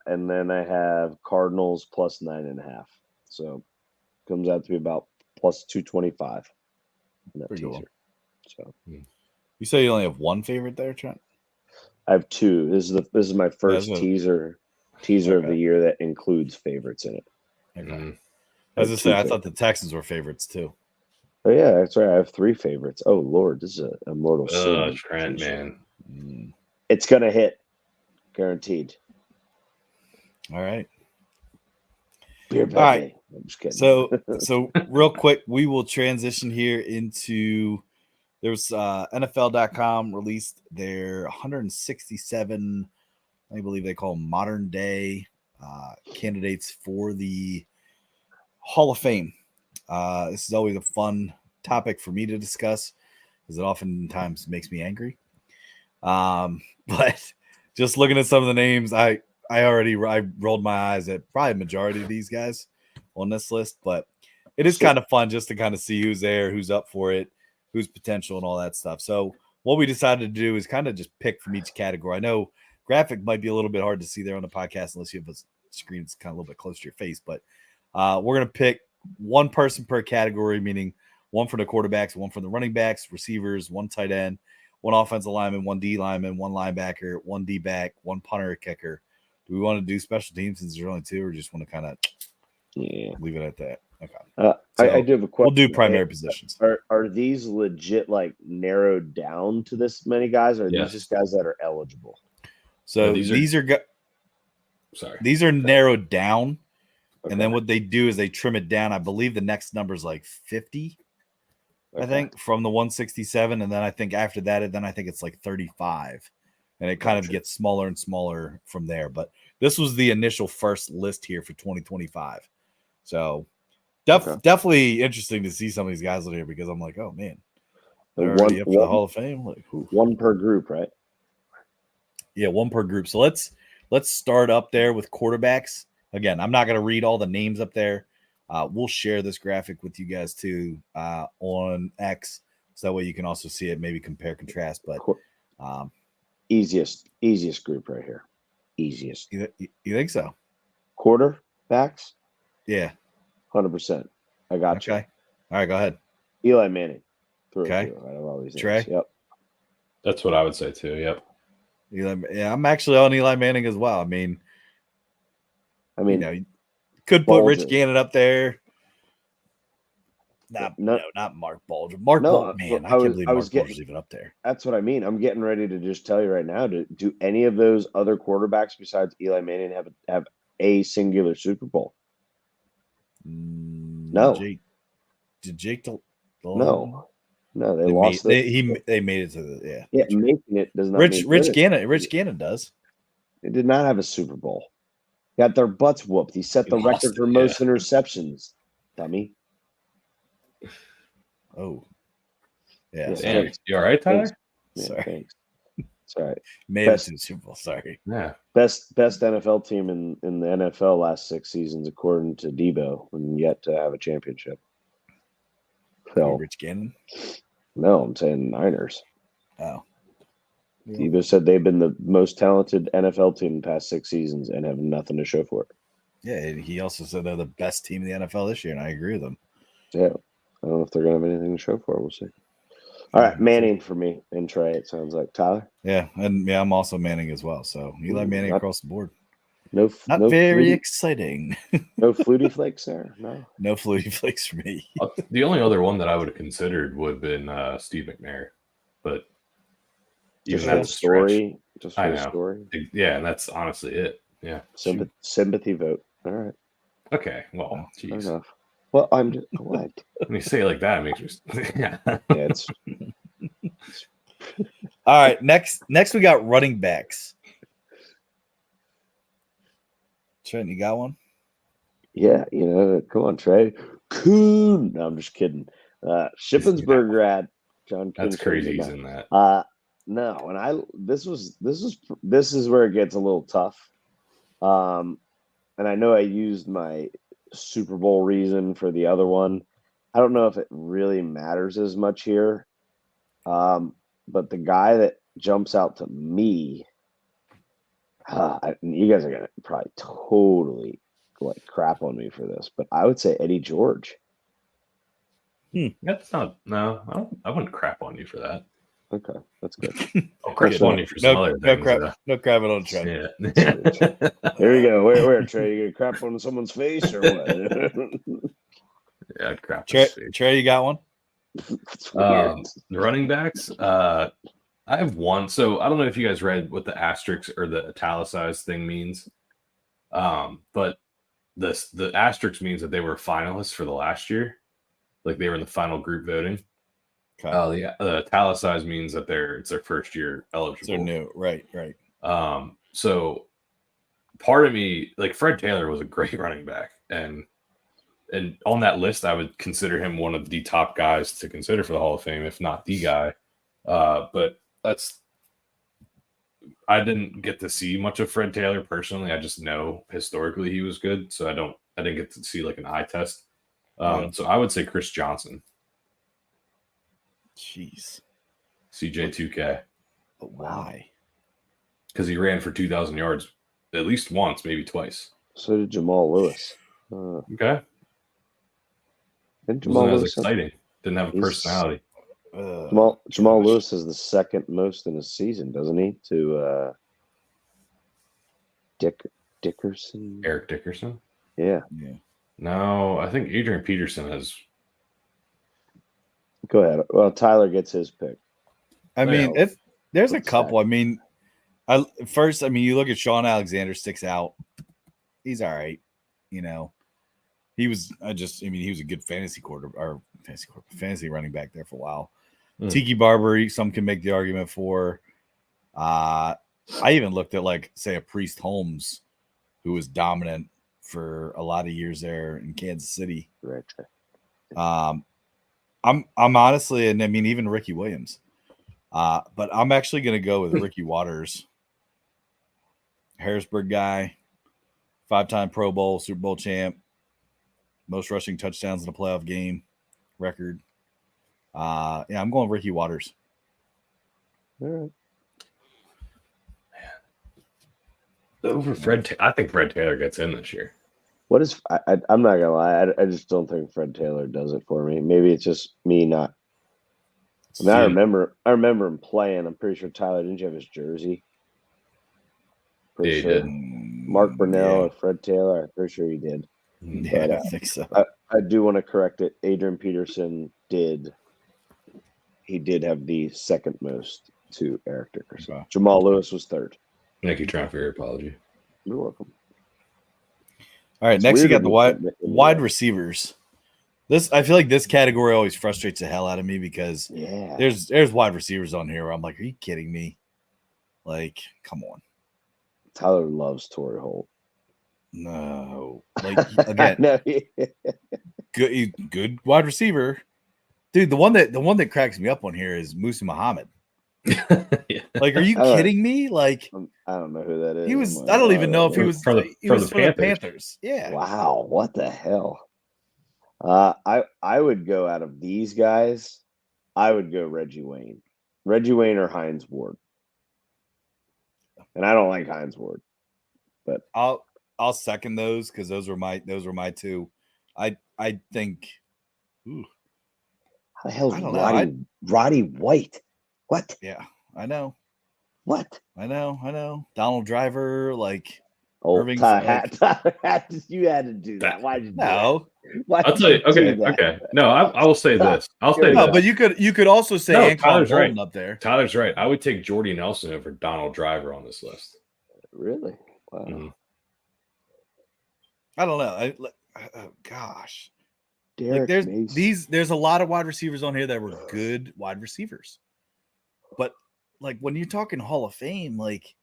And then I have Cardinals plus 9.5. So comes out to be about plus 225 in that Pretty teaser. cool. So you say you only have one favorite there, Trent? I have 2. This is my first teaser of the year that includes favorites in it. Okay. As I say, I thought the Texans were favorites too. Oh yeah, that's right. I have 3 favorites. Oh Lord, this is a mortal sin. Trent, man. It's gonna hit, guaranteed. All right. Beer belly. All right. I'm just kidding. So real quick, we will transition here into. There's NFL.com released their 167, I believe they call them modern day candidates for the Hall of Fame. This is always a fun topic for me to discuss because it oftentimes makes me angry. But just looking at some of the names, I rolled my eyes at probably a majority of these guys on this list, but it is kind of fun just to kind of see who's there, who's up for it, who's potential and all that stuff. So what we decided to do is kind of just pick from each category. I know graphic might be a little bit hard to see there on the podcast unless you have a screen that's kind of a little bit close to your face, but we're going to pick one person per category, meaning one for the quarterbacks, one for the running backs, receivers, one tight end, one offensive lineman, one D lineman, one linebacker, one D back, one punter, kicker. Do we want to do special teams since there's only 2, or just want to kind of leave it at that? Okay. I do have a question. We'll do primary positions. Are these legit like narrowed down to this many guys, or are these just guys that are eligible? So these are narrowed down, and then what they do is they trim it down. I believe the next number is like 50. I think from the 167, and then I think after that, then I think it's like 35, and it kind of gets smaller and smaller from there. But this was the initial first list here for 2025, so definitely interesting to see some of these guys on here because I'm like, oh man, they're already up for the Hall of Fame. Like, one per group, right? Yeah, one per group. So let's start up there with quarterbacks. Again, I'm not going to read all the names up there. We'll share this graphic with you guys too on X so that way you can also see it, maybe compare contrast. But easiest group right here. Easiest. You think so? Quarterbacks? Yeah. 100%. I got you. Okay. All right, go ahead. Eli Manning. Okay. Out of all these Trey? names. Yep. That's what I would say too. Yep. Yeah, I'm actually on Eli Manning as well. I mean, you could put Rich Gannon up there. Not Mark Bulger. Mark Bulger, man, I can't believe Mark Bulger's even up there. That's what I mean. I'm getting ready to just tell you right now. Do any of those other quarterbacks besides Eli Manning have a singular Super Bowl? No. Did Jake? No, they lost. They made it to the yeah. Making it does not. Rich Gannon does. They did not have a Super Bowl. Got their butts whooped. He set the record for most interceptions. Dummy. Oh, yeah. Damn. You all right, Tyler? Yeah, sorry. Thanks. It's all right. Made it to the Super Bowl. Sorry. Yeah. Best NFL team in the NFL last 6 seasons, according to Debo, and yet to have a championship. So, Rich Gannon? No, I'm saying Niners. Oh. Yeah. Debo said they've been the most talented NFL team in the past 6 seasons and have nothing to show for it. Yeah, he also said they're the best team in the NFL this year, and I agree with him. Yeah. I don't know if they're going to have anything to show for it. We'll see. All right, Manning for me and Trey, it sounds like. Tyler? Yeah, and I'm also Manning as well. So Eli Manning across the board. Not very exciting. No Flutie Flakes there? No Flutie Flakes for me. The only other one that I would have considered would have been Steve McNair. But even that story. Just for the story. Yeah, and that's honestly it. Yeah. Sympathy vote. All right. Okay, well, geez. Fair enough. Well, I'm just what? When you say it like that, it makes me yeah. It's all right. Next we got running backs. Trent, you got one? Yeah, come on, Trey. Coon. No, I'm just kidding. Shippensburg grad. John Kuhn. That's crazy he's in that. No, and this is where it gets a little tough. And I know I used my Super Bowl reason for the other one. I don't know if it really matters as much here. But the guy that jumps out to me, you guys are going to probably totally crap on me for this, but I would say Eddie George. That's not, no, I wouldn't crap on you for that. Okay, that's good. I'll crap on you for some other things. No crapping on Trent. Yeah. Here we go. Where, Trey? You gonna crap on someone's face or what? Yeah, I'd crap. Trey, you got one? The running backs. I have one. So I don't know if you guys read what the asterisk or the italicized thing means. But the asterisk means that they were finalists for the last year, like they were in the final group voting. Okay. The italicized means that it's their first year eligible. They're new, right. So part of me, like Fred Taylor was a great running back, and on that list, I would consider him one of the top guys to consider for the Hall of Fame, if not the guy. But I didn't get to see much of Fred Taylor personally. I just know historically he was good, so I didn't get to see like an eye test. So I would say Chris Johnson. Jeez. CJ2K. But why? Because he ran for 2,000 yards at least once, maybe twice. So did Jamal Lewis. Okay. And Wasn't as exciting. Didn't have a personality. Jamal Lewis is the second most in a season, doesn't he? To Dickerson. Eric Dickerson? Yeah. No, I think Adrian Peterson has. Go ahead. Well, Tyler gets his pick. I mean, if there's a couple. I mean, you look at Sean Alexander sticks out. He's all right. He was he was a good fantasy running back there for a while. Tiki Barber, some can make the argument for. I even looked at say a Priest Holmes, who was dominant for a lot of years there in Kansas City. Right. I'm honestly, and I mean even Ricky Williams, but I'm actually going to go with Ricky Waters, Harrisburg guy, 5-time Pro Bowl, Super Bowl champ, most rushing touchdowns in a playoff game record. Yeah, I'm going Ricky Waters. All right. Over Fred, I think Fred Taylor gets in this year. What is I'm not gonna lie, I just don't think Fred Taylor does it for me. Maybe it's just me not. I mean, I remember him playing. I'm pretty sure Tyler, didn't you have his jersey? Pretty Yeah, he sure. did. Mark Brunell Yeah. or Fred Taylor. I'm pretty sure he did. Yeah, But, I think so. I do want to correct it. Adrian Peterson did. He did have the second most to Eric Dickerson. Okay. Jamal Lewis was third. Thank you, trying for your apology. You're welcome. All right, It's next you weird got the when you wide receivers. I feel like this category always frustrates the hell out of me because Yeah. there's wide receivers on here where I'm like, are you kidding me? Like, come on. Tyler loves Torrey Holt. No. Like again, good wide receiver. Dude, the one that cracks me up on here is Musa Muhammad. Yeah. Like, are you kidding me? Like, I don't know who that is. he was. I don't even know if he was from the Panthers. Yeah. Wow, what the hell? I would go out of these guys. I would go Reggie Wayne or Hines Ward, and I don't like Hines Ward, but I'll second those because those were my two. I think. Ooh, how the hell's I don't know. Roddy White? What? Yeah, I know. What? I know. Donald Driver, like Oh, Irving. Tyler, you had to do that. Why did you do No. that? Why I'll did tell you. do Okay, that? okay. No, I will say this. I'll say No, this. but you could also say No, Anquan Tyler's Bolden right. up there. Tyler's right. I would take Jordy Nelson over Donald Driver on this list. Really? Wow. Mhm. I don't know. Gosh. Derek Like Mason. there's a lot of wide receivers on here that were good wide receivers. But like when you're talking Hall of Fame, like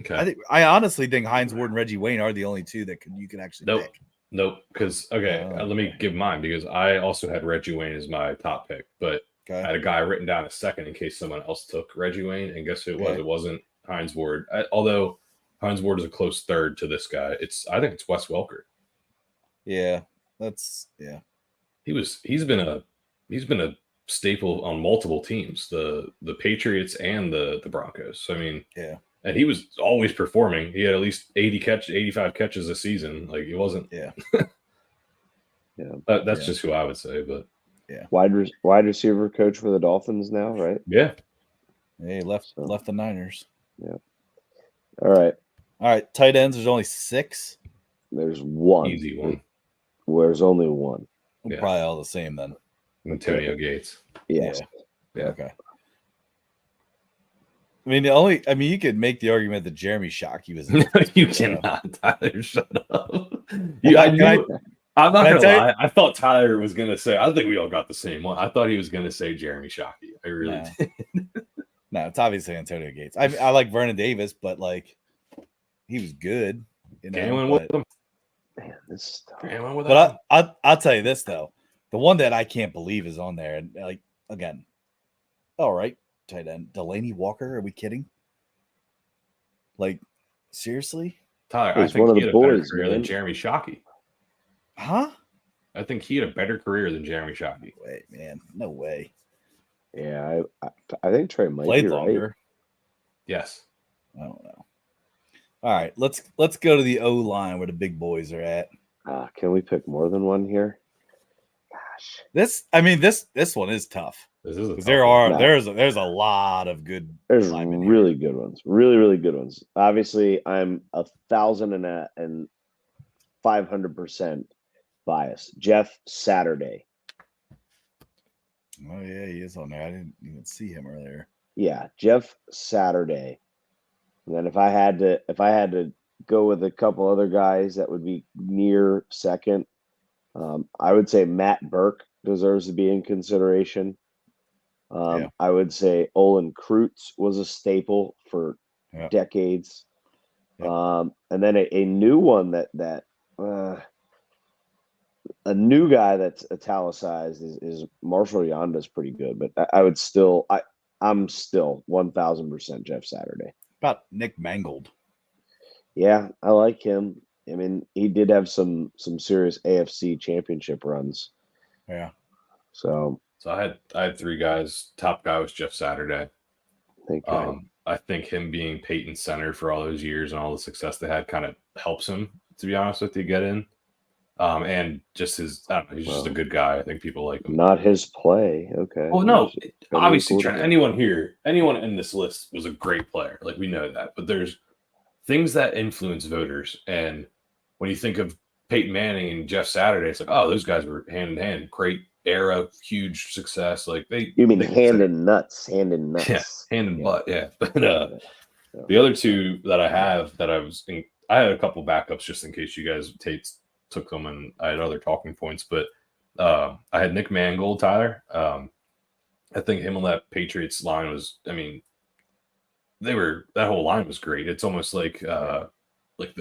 Okay. I honestly think Hines Ward and Reggie Wayne are the only two that you can actually pick. Nope. Because let me give mine because I also had Reggie Wayne as my top pick, but I had a guy written down a second in case someone else took Reggie Wayne, and guess who it was? It wasn't Hines Ward. Although Hines Ward is a close third to this guy. I think it's Wes Welker. Yeah, He's been a staple on multiple teams, the Patriots and the Broncos. So I mean, yeah. And he was always performing. He had at least 85 catches a season. Like it wasn't. Yeah. Yeah. That's just who I would say. But yeah, wide receiver coach for the Dolphins now, right? Yeah. He left the Niners. Yeah. All right. Tight ends. There's only 6. There's one. Easy one. There's only one. We're probably all the same then. Antonio Gates. Yes. Yeah. Okay. I mean, you could make the argument that Jeremy Shockey was. You cannot, Tyler. Shut up. I'm not gonna lie. I thought Tyler was gonna say. I think we all got the same one. I thought he was gonna say Jeremy Shockey. I really did. No, it's obviously Antonio Gates. I like Vernon Davis, but like he was good. Anyone with him? Man, this is tough. But I'll tell you this though, the one that I can't believe is on there, and like again, all right. Tight end Delaney Walker. Are we kidding? Like, seriously? Tyler, I think he had a better career than Jeremy Shockey. Huh? I think he had a better career than Jeremy Shockey. Wait, man, no way. Yeah, I think Trey might played be longer. Right. Yes. I don't know. All right, let's go to the O line where the big boys are at. Can we pick more than one here? Gosh, this one is tough. This is there's a lot of good. There's really good ones, really good ones. Obviously, I'm 1,500% biased. Jeff Saturday. Oh yeah, he is on there. I didn't even see him earlier. Yeah, Jeff Saturday. And then if I had to go with a couple other guys that would be near second, I would say Matt Burke deserves to be in consideration. I would say Olin Kreutz was a staple for decades. And then a new one a new guy that's italicized is Marshall Yonda's pretty good, but I'm still 1,000% Jeff Saturday. About Nick Mangold. Yeah, I like him. I mean, he did have some serious AFC championship runs. Yeah. So So I had three guys. Top guy was Jeff Saturday. Okay. I think him being Peyton's center for all those years and all the success they had kind of helps him, to be honest with you, get in. And just his, I don't know, he's just a good guy. I think people like him. Not his play. Okay. Well, no, obviously, quarterback. anyone in this list was a great player. Like, we know that. But there's things that influence voters. And when you think of Peyton Manning and Jeff Saturday, it's like, oh, those guys were hand in hand. Great era, huge success. Like, You mean they hand in nuts? Hand in nuts. Yeah, hand in butt. Yeah. But Yeah. the other two that I have that I had a couple backups just in case you guys took them, and I had other talking points. But I had Nick Mangold, Tyler. I think him on that Patriots line was, I mean, that whole line was great. It's almost like the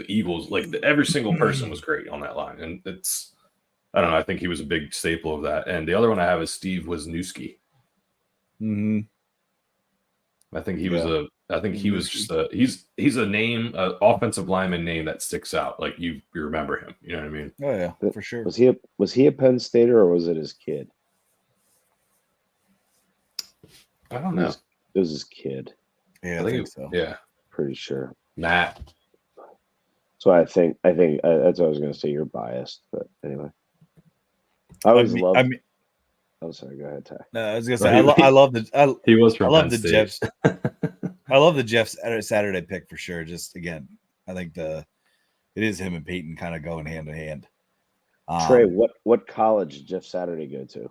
Eagles, every single person was great on that line. And I don't know, I think he was a big staple of that. And the other one I have is Steve Wisniewski. Mm-hmm. I think he was just he's a name, offensive lineman name that sticks out. Like you remember him. You know what I mean? Oh yeah, for sure. Was he a Penn Stater or was it his kid? I don't know. It was his kid. Yeah, I think so. Yeah, pretty sure. Matt. So I think that's what I was going to say. You're biased, but anyway. I'm sorry. Go ahead, Ty. No, I was going to say I love the he was from I love Penn the State. Jeffs. I love the Jeff Saturday pick for sure. Just again, I think it is him and Peyton kind of going hand in hand. Trey, what college did Jeff Saturday go to?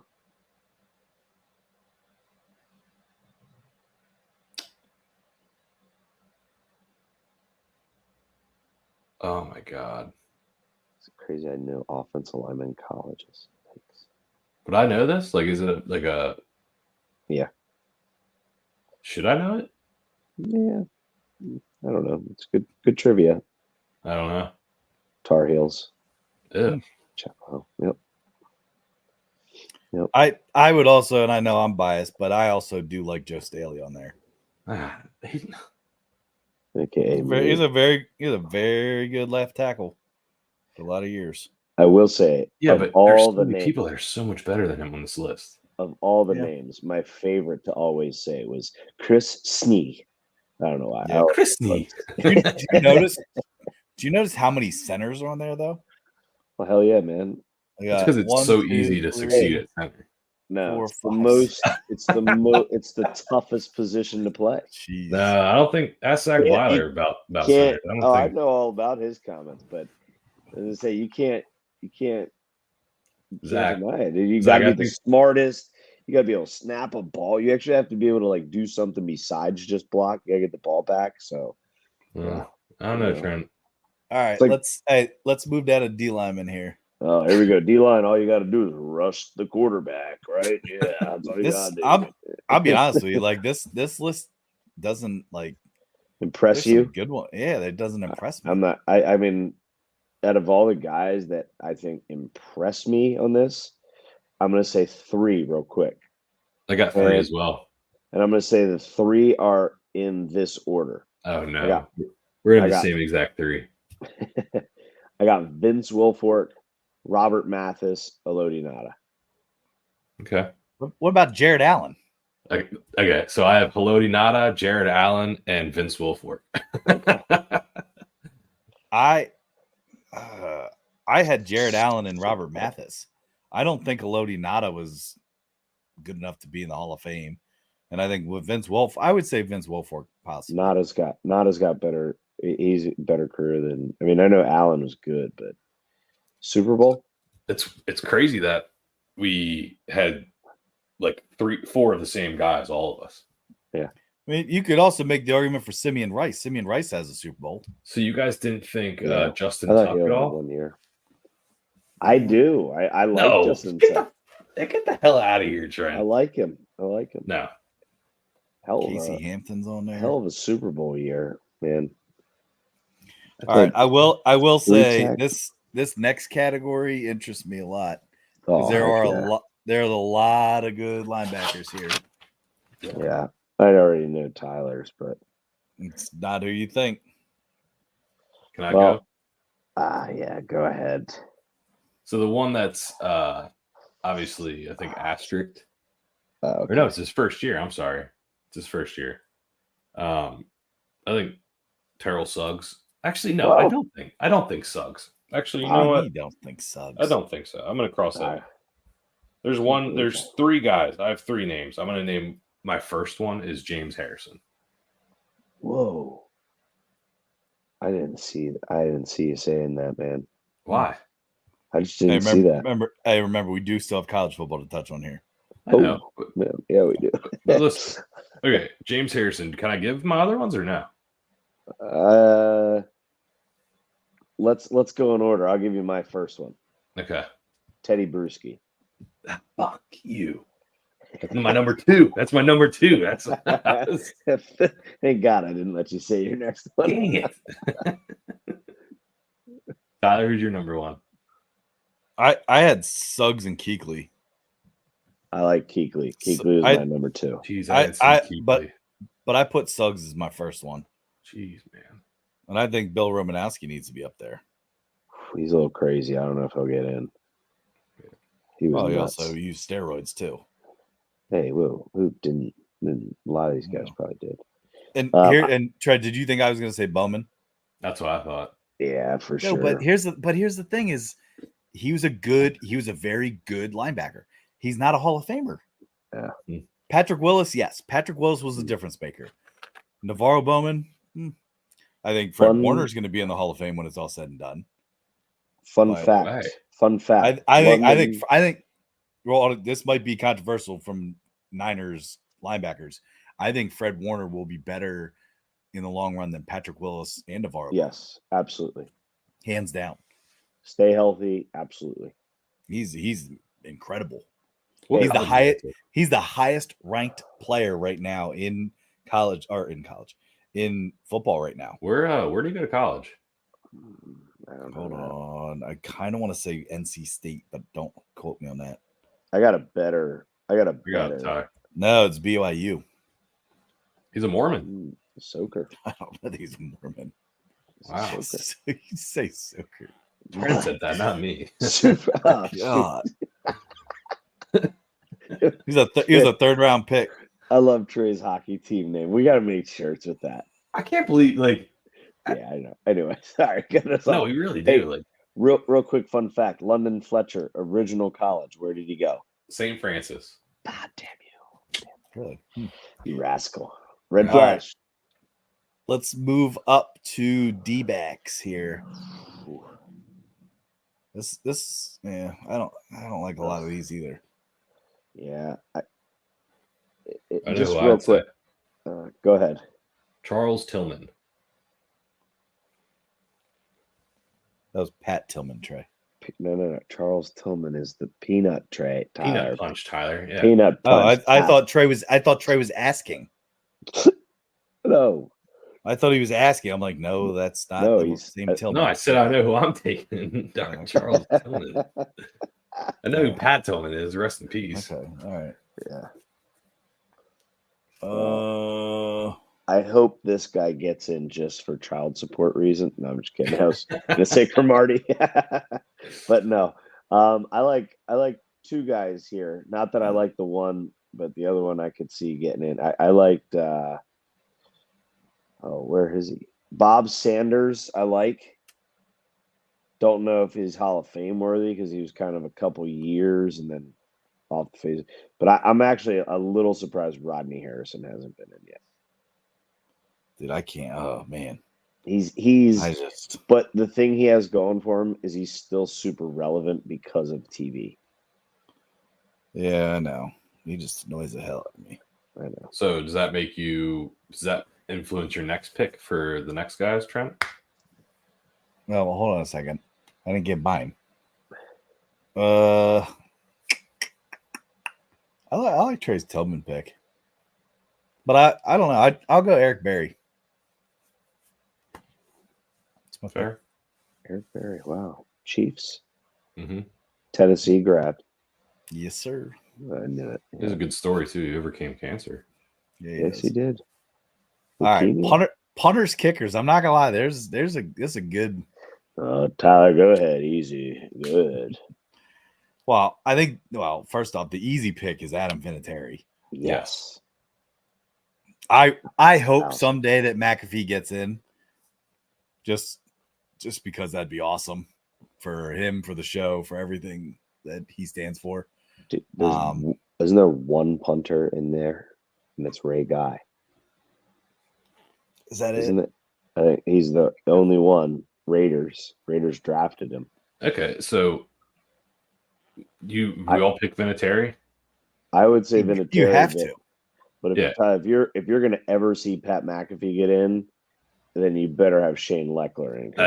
Oh my God. It's crazy. I know offensive lineman colleges. Thanks. But I know this? Like, is it like a... Yeah. Should I know it? Yeah. I don't know. It's good trivia. I don't know. Tar Heels. Yeah. Chapel. Yep. I would also, and I know I'm biased, but I also do like Joe Staley on there. Okay. He's a very good left tackle for a lot of years. I will say, yeah, but all there's so the many people that are so much better than him on this list. Of all the names, my favorite to always say was Chris Snee. I don't know why. Yeah, Chris Snee. Did you notice? Do you notice how many centers are on there though? Well, hell yeah, man. It's because it's so easy to succeed at center. No, it's the toughest position to play. Jeez. No, I don't think. Ask Zach Weiler about center. I know all about his comments, but as I say, you can't Zach, deny it. You got to be the smartest. You got to be able to snap a ball. You actually have to be able to do something besides just block. You got to get the ball back. So, I don't know, Trent. All right, let's move down to D lineman here. Oh, here we go. D line. All you got to do is rush the quarterback, right? Yeah, that's all you got to do. I'll be honest with you. Like this list doesn't impress you. Good one. Yeah, that doesn't impress me. I'm not. I mean, out of all the guys that I think impress me on this, I'm going to say three real quick. I got three as well. And I'm going to say the three are in this order. Oh, no. We're in the same exact three. I got Vince Wilfork, Robert Mathis, Elodie Nada. Okay. What about Jared Allen? Okay, so I have Elodie Nada, Jared Allen, and Vince Wilfork. I had Jared Allen and Robert Mathis. I don't think Elodie Nada was good enough to be in the Hall of Fame. And I think with Vince Wilfork, I would say Vince Wilfork possibly. Nada's got better. He's a better career than. I mean, I know Allen was good, but Super Bowl. It's crazy that we had 3-4 of the same guys, all of us. Yeah. I mean, you could also make the argument for Simeon Rice. Simeon Rice has a Super Bowl. So you guys didn't think Justin Tuck at all? 1 year. I do. I like Justin Tuck. Get the hell out of here, Trent. I like him. No. Casey Hampton's on there. Hell of a Super Bowl year, man. All right, I will say this next category interests me a lot because there are a lot of good linebackers here. Yeah, I already know Tyler's, but it's not who you think. Can I go? Yeah, go ahead. So the one that's obviously, I think, asterisked Okay. Or no, it's his first year. I'm sorry. It's his first year. I think Terrell Suggs. Actually, no, I don't think Suggs. Actually, you know what? You don't think Suggs? I don't think so. I'm going to cross that. Alright. There's three guys. I have three names. I'm going to name my first one is James Harrison. Whoa. I didn't see you saying that, man. Why? I just didn't see that. Remember, we do still have college football to touch on here. I know. Man, yeah, we do. But listen, okay, James Harrison. Can I give my other ones or no? Let's go in order. I'll give you my first one. Okay. Teddy Bruschi. Fuck you. That's my number two. That's my number two. That's Thank God I didn't let you say your next one. dang it. Tyler, who's your number one? I had Suggs and Kuechly. I like Kuechly. Kuechly is my number two. Jeez, I didn't see Kuechly. But I put Suggs as my first one. Jeez, man. And I think Bill Romanowski needs to be up there. He's a little crazy. I don't know if he'll get in. He also used steroids too. Hey, who didn't? A lot of these guys probably did. And Trey, did you think I was going to say Bowman? That's what I thought. Yeah, for sure. No, but here's the thing: is he was a very good linebacker. He's not a Hall of Famer. Yeah. Patrick Willis, yes. Patrick Willis was the difference maker. Navarro Bowman, I think Fred Warner is going to be in the Hall of Fame when it's all said and done. Fun fact. I think. Well, this might be controversial from Niners linebackers. I think Fred Warner will be better in the long run than Patrick Willis and Navarro. Yes, absolutely. Hands down. Stay healthy, absolutely. He's incredible. He's the highest ranked player right now in football right now. Where did he go to college? Hold on. I kind of want to say NC State, but don't quote me on that. I got a better. No, it's BYU. He's a Mormon. Soaker. I don't know that he's a Mormon. Wow. You say Soaker. Trent said that, not me. Oh, God. He was a third round pick. I love Trey's hockey team name. We got to make shirts with that. I can't believe, yeah, I know. Anyway, sorry. No, we really do. Hey, real quick fun fact. London Fletcher, original college. Where did he go? St. Francis. God damn you. Really? You rascal. Red flash. Let's move up to D-backs here. This I don't like a lot of these either. Yeah. I just know real quick. Go ahead. Charles Tillman. That was Pat Tillman, Trey. No. Charles Tillman is the peanut tray. Tyler. Peanut punch, Tyler. Yeah. Peanut punch. I thought Trey was asking. No. I thought he was asking. I'm like, no, that's not the same Tillman. No, I said I know who I'm taking. Dr. Charles Tillman. I know who Pat Tillman is. Rest in peace. Okay. All right. Yeah. I hope this guy gets in just for child support reason. No, I'm just kidding. I was gonna say for Marty, but no. I like two guys here. Not that I like the one, but the other one I could see getting in. I liked. Where is he? Bob Sanders. I like. Don't know if he's Hall of Fame worthy because he was kind of a couple years and then off the face. But I'm actually a little surprised Rodney Harrison hasn't been in yet. Dude, I can't. Oh man, But the thing he has going for him is he's still super relevant because of TV. Yeah, I know. He just annoys the hell out of me. I know. So does that influence your next pick for the next guys, Trent? No, well, hold on a second. I didn't get mine. I like Trey's Tillman pick, but I don't know. I'll go Eric Berry. That's my fair. Eric Berry. Wow. Chiefs. Mm-hmm. Tennessee grad. Yes, sir. I knew it. It was a good story too. He overcame cancer. Yeah, he did. All right, punters, kickers. I'm not gonna lie. There's a good. Tyler, go ahead. Easy, good. Well, first off, the easy pick is Adam Vinatieri. Yes. I hope Wow. someday that McAfee gets in, just because that'd be awesome for him, for the show, for everything that he stands for. Dude, isn't there one punter in there, and it's Ray Guy? Is that Isn't it? I think he's the only one. Raiders drafted him. Okay, so we all pick Vinatieri. I would say Vinatieri. You have to. But if you're going to ever see Pat McAfee get in, then you better have Shane Leckler in. I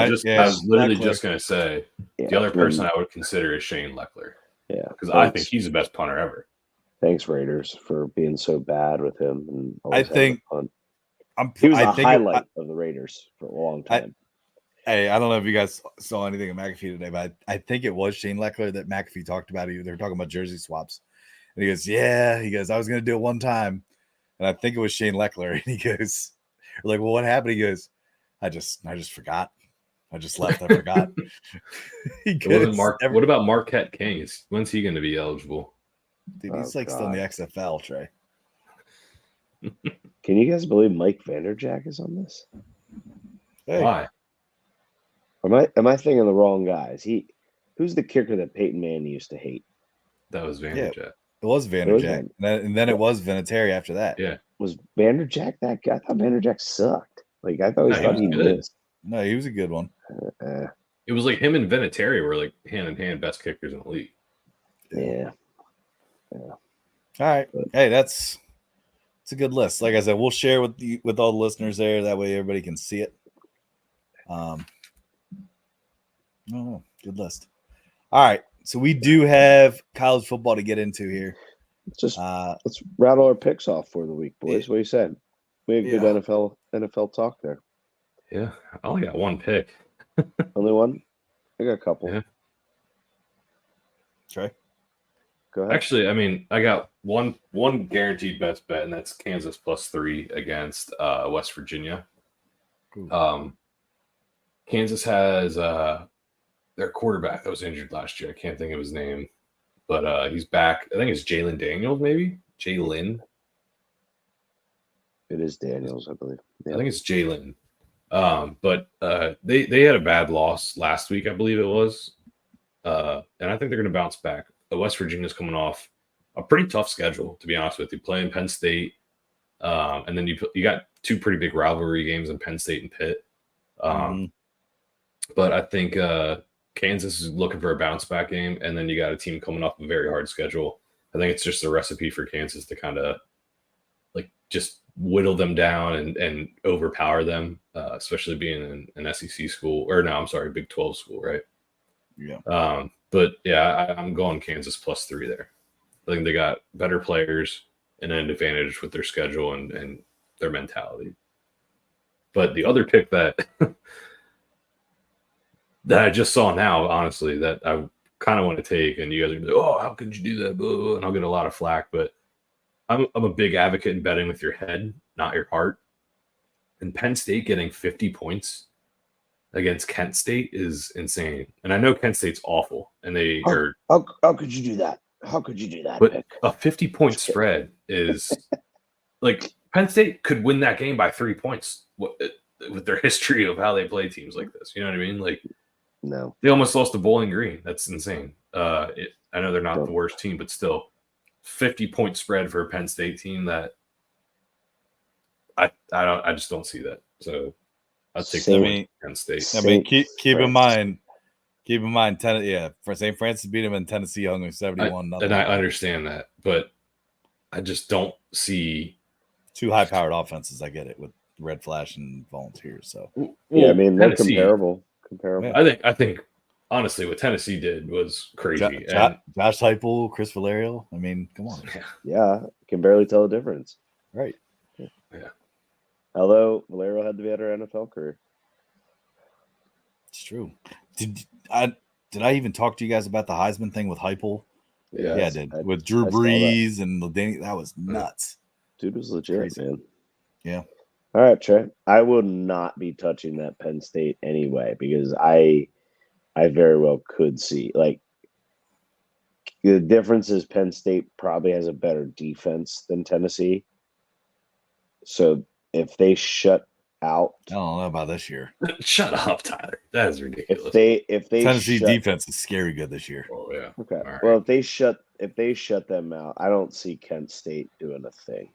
was literally just going to say the other person I would consider is Shane Leckler. Yeah, because I think he's the best punter ever. Thanks, Raiders, for being so bad with him. And I think punt. He was a highlight of the Raiders for a long time. I don't know if you guys saw anything of McAfee today, but I think it was Shane Leckler that McAfee talked about. They were talking about jersey swaps. And he goes, yeah. He goes, I was going to do it one time. And I think it was Shane Leckler. And he goes, we're like, well, what happened? He goes, I just forgot. I just left. I forgot. What about Marquette King? When's he going to be eligible? Dude, he's still in the XFL, Trey. Can you guys believe Mike Vanderjagt is on this? Hey. Why? Am I thinking the wrong guys? Who's the kicker that Peyton Manning used to hate? That was Vanderjagt. Yeah, it was Vanderjagt. And then it was Vinatieri after that. Yeah. Was Vanderjagt that guy? I thought Vanderjagt sucked. Like, I thought he missed. No, he was a good one. It was like him and Vinatieri were like hand in hand best kickers in the league. Yeah. All right. Hey, it's a good list. Like I said, we'll share with all the listeners there. That way everybody can see it. Good list. All right. So we do have college football to get into here. Let's rattle our picks off for the week, boys. What do you say? We had good NFL talk there. Yeah, I only got one pick. Only one? I got a couple. Yeah. Trey? Go ahead. Actually, I mean, I got one guaranteed best bet, and that's Kansas +3 against West Virginia. Kansas has their quarterback that was injured last year. I can't think of his name, but he's back. I think it's Jalen Daniels, maybe? Jalen? It is Daniels, I believe. Yeah. I think it's Jalen. But they had a bad loss last week, I believe it was. And I think they're going to bounce back. West Virginia's coming off a pretty tough schedule, to be honest with you. Playing Penn State, and then you got two pretty big rivalry games in Penn State and Pitt. But I think Kansas is looking for a bounce back game, and then you got a team coming off a very hard schedule. I think it's just a recipe for Kansas to kind of like just whittle them down and overpower them, especially being an SEC school, or no, I'm sorry, Big 12 school, right? Yeah. But yeah, I'm going Kansas +3 there. I think they got better players and an advantage with their schedule and their mentality. But the other pick that I just saw now, honestly, that I kind of want to take, and you guys are like, oh, how could you do that? Blah, and I'll get a lot of flack, but I'm a big advocate in betting with your head, not your heart. And Penn State getting 50 points against Kent State is insane. And I know Kent State's awful, and they are. How could you do that? How could you do that? But Nick? A 50-point spread is like Penn State could win that game by 3 points with their history of how they play teams like this. You know what I mean? Like, no, they almost lost to Bowling Green. That's insane. I know they're not the worst team, but still, 50-point spread for a Penn State team that I just don't see that. So I'll take Penn State. I mean, keep in mind, for St. Francis beat them in Tennessee hung with 71. And I understand that, but I just don't see two high-powered offenses. I get it with Red Flash and Volunteers. So I mean, they're comparable. Yeah. I think honestly, what Tennessee did was crazy. Josh Heupel, Chris Valerio. I mean, come on. Yeah, can barely tell the difference. Right. Yeah. Although Valerio had the better NFL career. It's true. Did I even talk to you guys about the Heisman thing with Heupel? Yeah, I did. With Drew Brees and LaDainian. That was nuts. Dude was legit, man. Yeah. All right, Trey. I will not be touching that Penn State anyway because I very well could see, like, The difference is Penn State probably has a better defense than Tennessee. So if they shut out, I don't know about this year. Shut up, Tyler. That is ridiculous. if they Tennessee shut, defense is scary good this year. Oh yeah. okay. All right. Well, if they shut them out, I don't see Kent State doing a thing.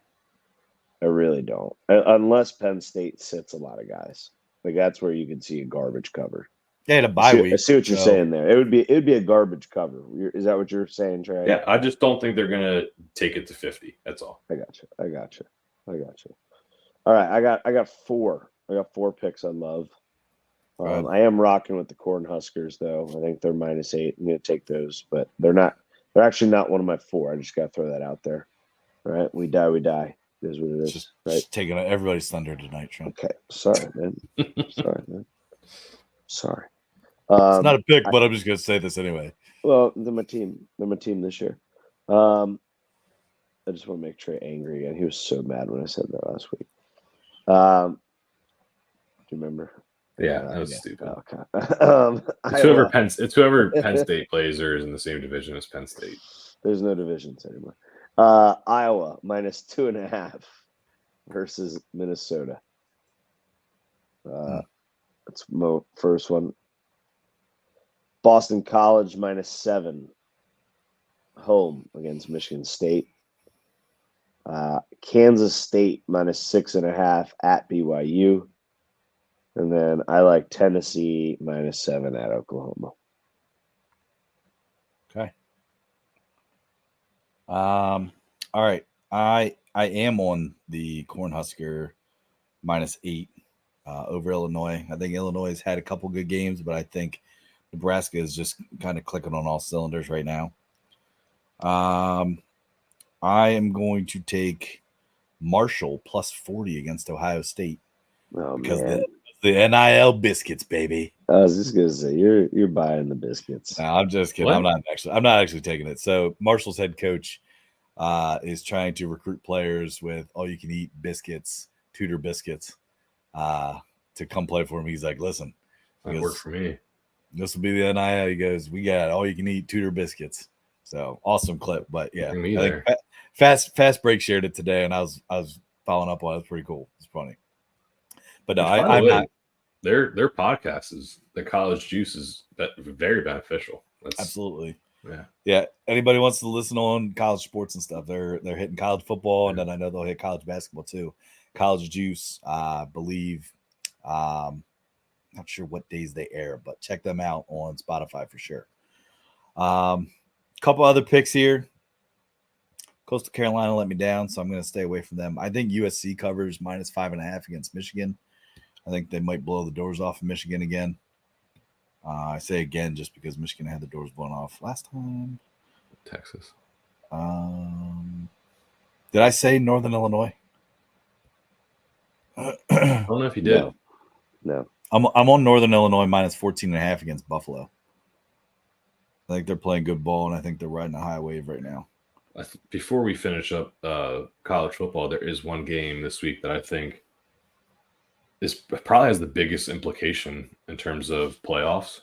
I really don't, unless Penn State sits a lot of guys. Like that's where you can see a garbage cover. They had a I bye see, week. I see what you're so- saying there. It would be a garbage cover. Is that what you're saying, Trey? Yeah, I just don't think they're gonna take it to 50. That's all. I got you. All right, I got four. I got 4 picks on Love. Right. I am rocking with the Cornhuskers though. I think they're -8. I'm going to take those, but they're not. They're actually not one of my 4. I just got to throw that out there. All right, we die. It is what it is. Just taking everybody's thunder tonight, Trent. Okay, sorry, man. Sorry. It's not a pick, but I'm just going to say this anyway. Well, they're my team. They're my team this year. I just want to make Trey angry again. He was so mad when I said that last week. Do you remember? Yeah, that was stupid. Okay. It's whoever Penn State plays or is in the same division as Penn State. There's no divisions anymore. Iowa -2.5 versus Minnesota. That's my first one. Boston College -7 home against Michigan State. Kansas State -6.5 at BYU. And then I like Tennessee -7 at Oklahoma. Okay. All right. I am on the Cornhusker -8 over Illinois. I think Illinois has had a couple good games, but I think Nebraska is just kind of clicking on all cylinders right now. I am going to take Marshall +40 against Ohio State. Oh because man, the NIL biscuits, baby. I was just gonna say you're buying the biscuits. No, I'm just kidding. What? I'm not actually taking it. So Marshall's head coach is trying to recruit players with all-you-can-eat biscuits, Tudor biscuits, to come play for him. He's like, listen, That worked for me. this will be the NIL. He goes, we got all-you-can-eat Tudor biscuits. So awesome clip. But yeah, Bring me I think there. Fast Break shared it today, and I was following up on it. It's pretty cool. It's funny. But no, By the I'm way, not. Their podcast is the College Juice is very beneficial. That's Absolutely. yeah. Yeah. Anybody wants to listen on college sports and stuff, they're hitting college football, and then I know they'll hit college basketball too. College Juice, I believe. Not sure what days they air, but check them out on Spotify for sure. Couple other picks here. Coastal Carolina let me down, so I'm going to stay away from them. I think USC covers -5.5 against Michigan. I think they might blow the doors off of Michigan again. I say again just because Michigan had the doors blown off last time. Texas. Did I say Northern Illinois? I don't know if you did. No. I'm on Northern Illinois -14.5 against Buffalo. I think they're playing good ball, and I think they're riding a high wave right now. Before we finish up college football, there is one game this week that I think is probably has the biggest implication in terms of playoffs.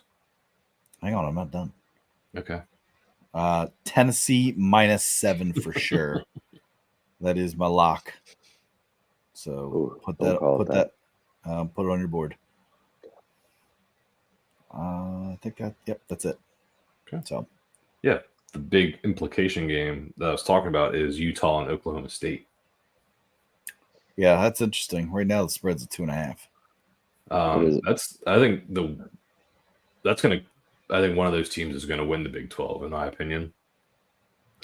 Hang on, I'm not done. Okay. Tennessee -7 for sure. That is my lock. So Ooh, put don't call it that put it on your board. I think that's it. Okay. So Yeah, the big implication game that I was talking about is Utah and Oklahoma State. yeah, that's interesting. Right now the spread's at 2.5. I think one of those teams is gonna win the Big 12 in my opinion.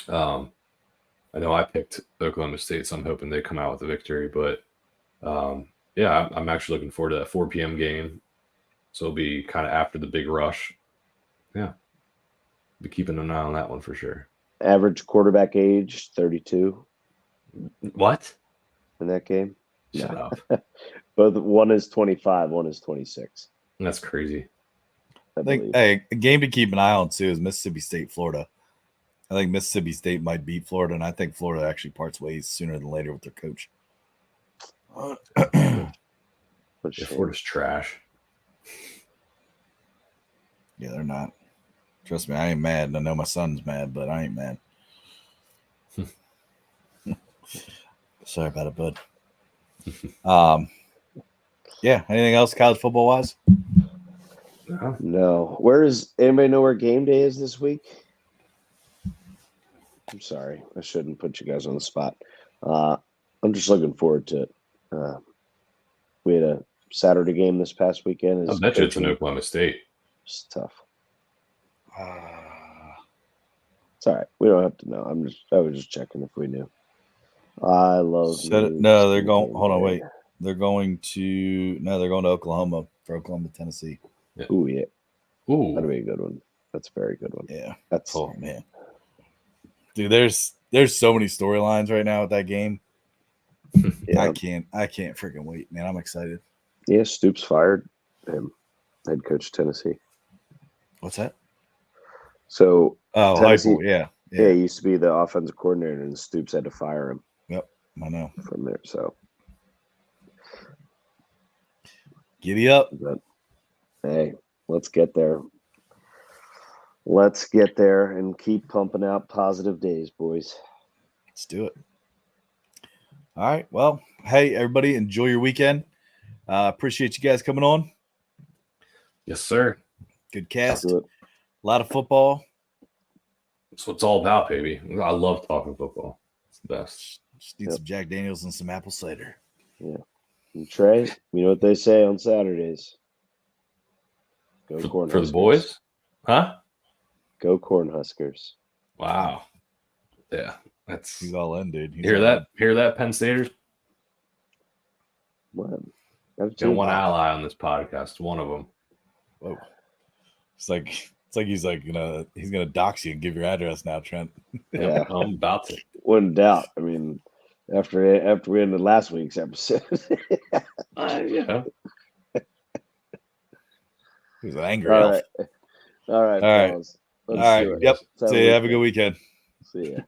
I know I picked Oklahoma State, so I'm hoping they come out with a victory. But yeah, I'm actually looking forward to that 4 p.m. game. So it'll be kind of after the big rush. Yeah, be keeping an eye on that one for sure. Average quarterback age 32 What? in that game. Shut up. Both one is 25, one is 26. That's crazy. I I think believe. hey, a game to keep an eye on too is Mississippi State, Florida. I think Mississippi State might beat Florida, and I think Florida actually parts ways sooner than later with their coach. What Yeah, shame. Florida's trash. Yeah, they're not. Trust me, I ain't mad. I know my son's mad, but I ain't mad. Sorry about it, bud. Yeah. Anything else college football wise? No. Anybody know where game day is this week? I'm sorry. I shouldn't put you guys on the spot. I'm just looking forward to it. We had a Saturday game this past weekend. I bet you it's in Oklahoma State. It's tough. It's all right. We don't have to know. I was just checking if we knew. I love No, they're going. Hold on, wait. They're going to Oklahoma for Oklahoma, Tennessee. Yeah. Ooh, yeah. Ooh, That'll be a good one. That's a very good one. Yeah. That's man. Dude, there's so many storylines right now with that game. Yeah. I can't freaking wait, man. I'm excited. Yeah, Stoops fired him, head coach Tennessee. What's that? So Tennessee, Heupel, yeah. he used to be the offensive coordinator, and Stoops had to fire him. Yep, I know. From there, so giddy up. But, hey, let's get there. Let's get there and keep pumping out positive days, boys. Let's do it. All right. Well, hey, everybody, enjoy your weekend. Appreciate you guys coming on. Yes, sir. Good cast. A lot of football. That's what it's all about, baby. I love talking football. It's the best. Just need some Jack Daniels and some apple cider. Yeah. And Trey, you know what they say on Saturdays? Go Cornhuskers. For the boys? Huh? Go Cornhuskers. Wow. Yeah. That's he's all in, dude. Hear that, Penn Staters? What? Got one ally on this podcast. One of them. Whoa. It's like he's gonna dox you and give your address now, Trent. Yeah, I'm about to. Wouldn't doubt. I mean, after we ended last week's episode. Yeah. He was an angry elf. All right, fellas. Let's all right. Yep. See you. Have a good weekend. See ya.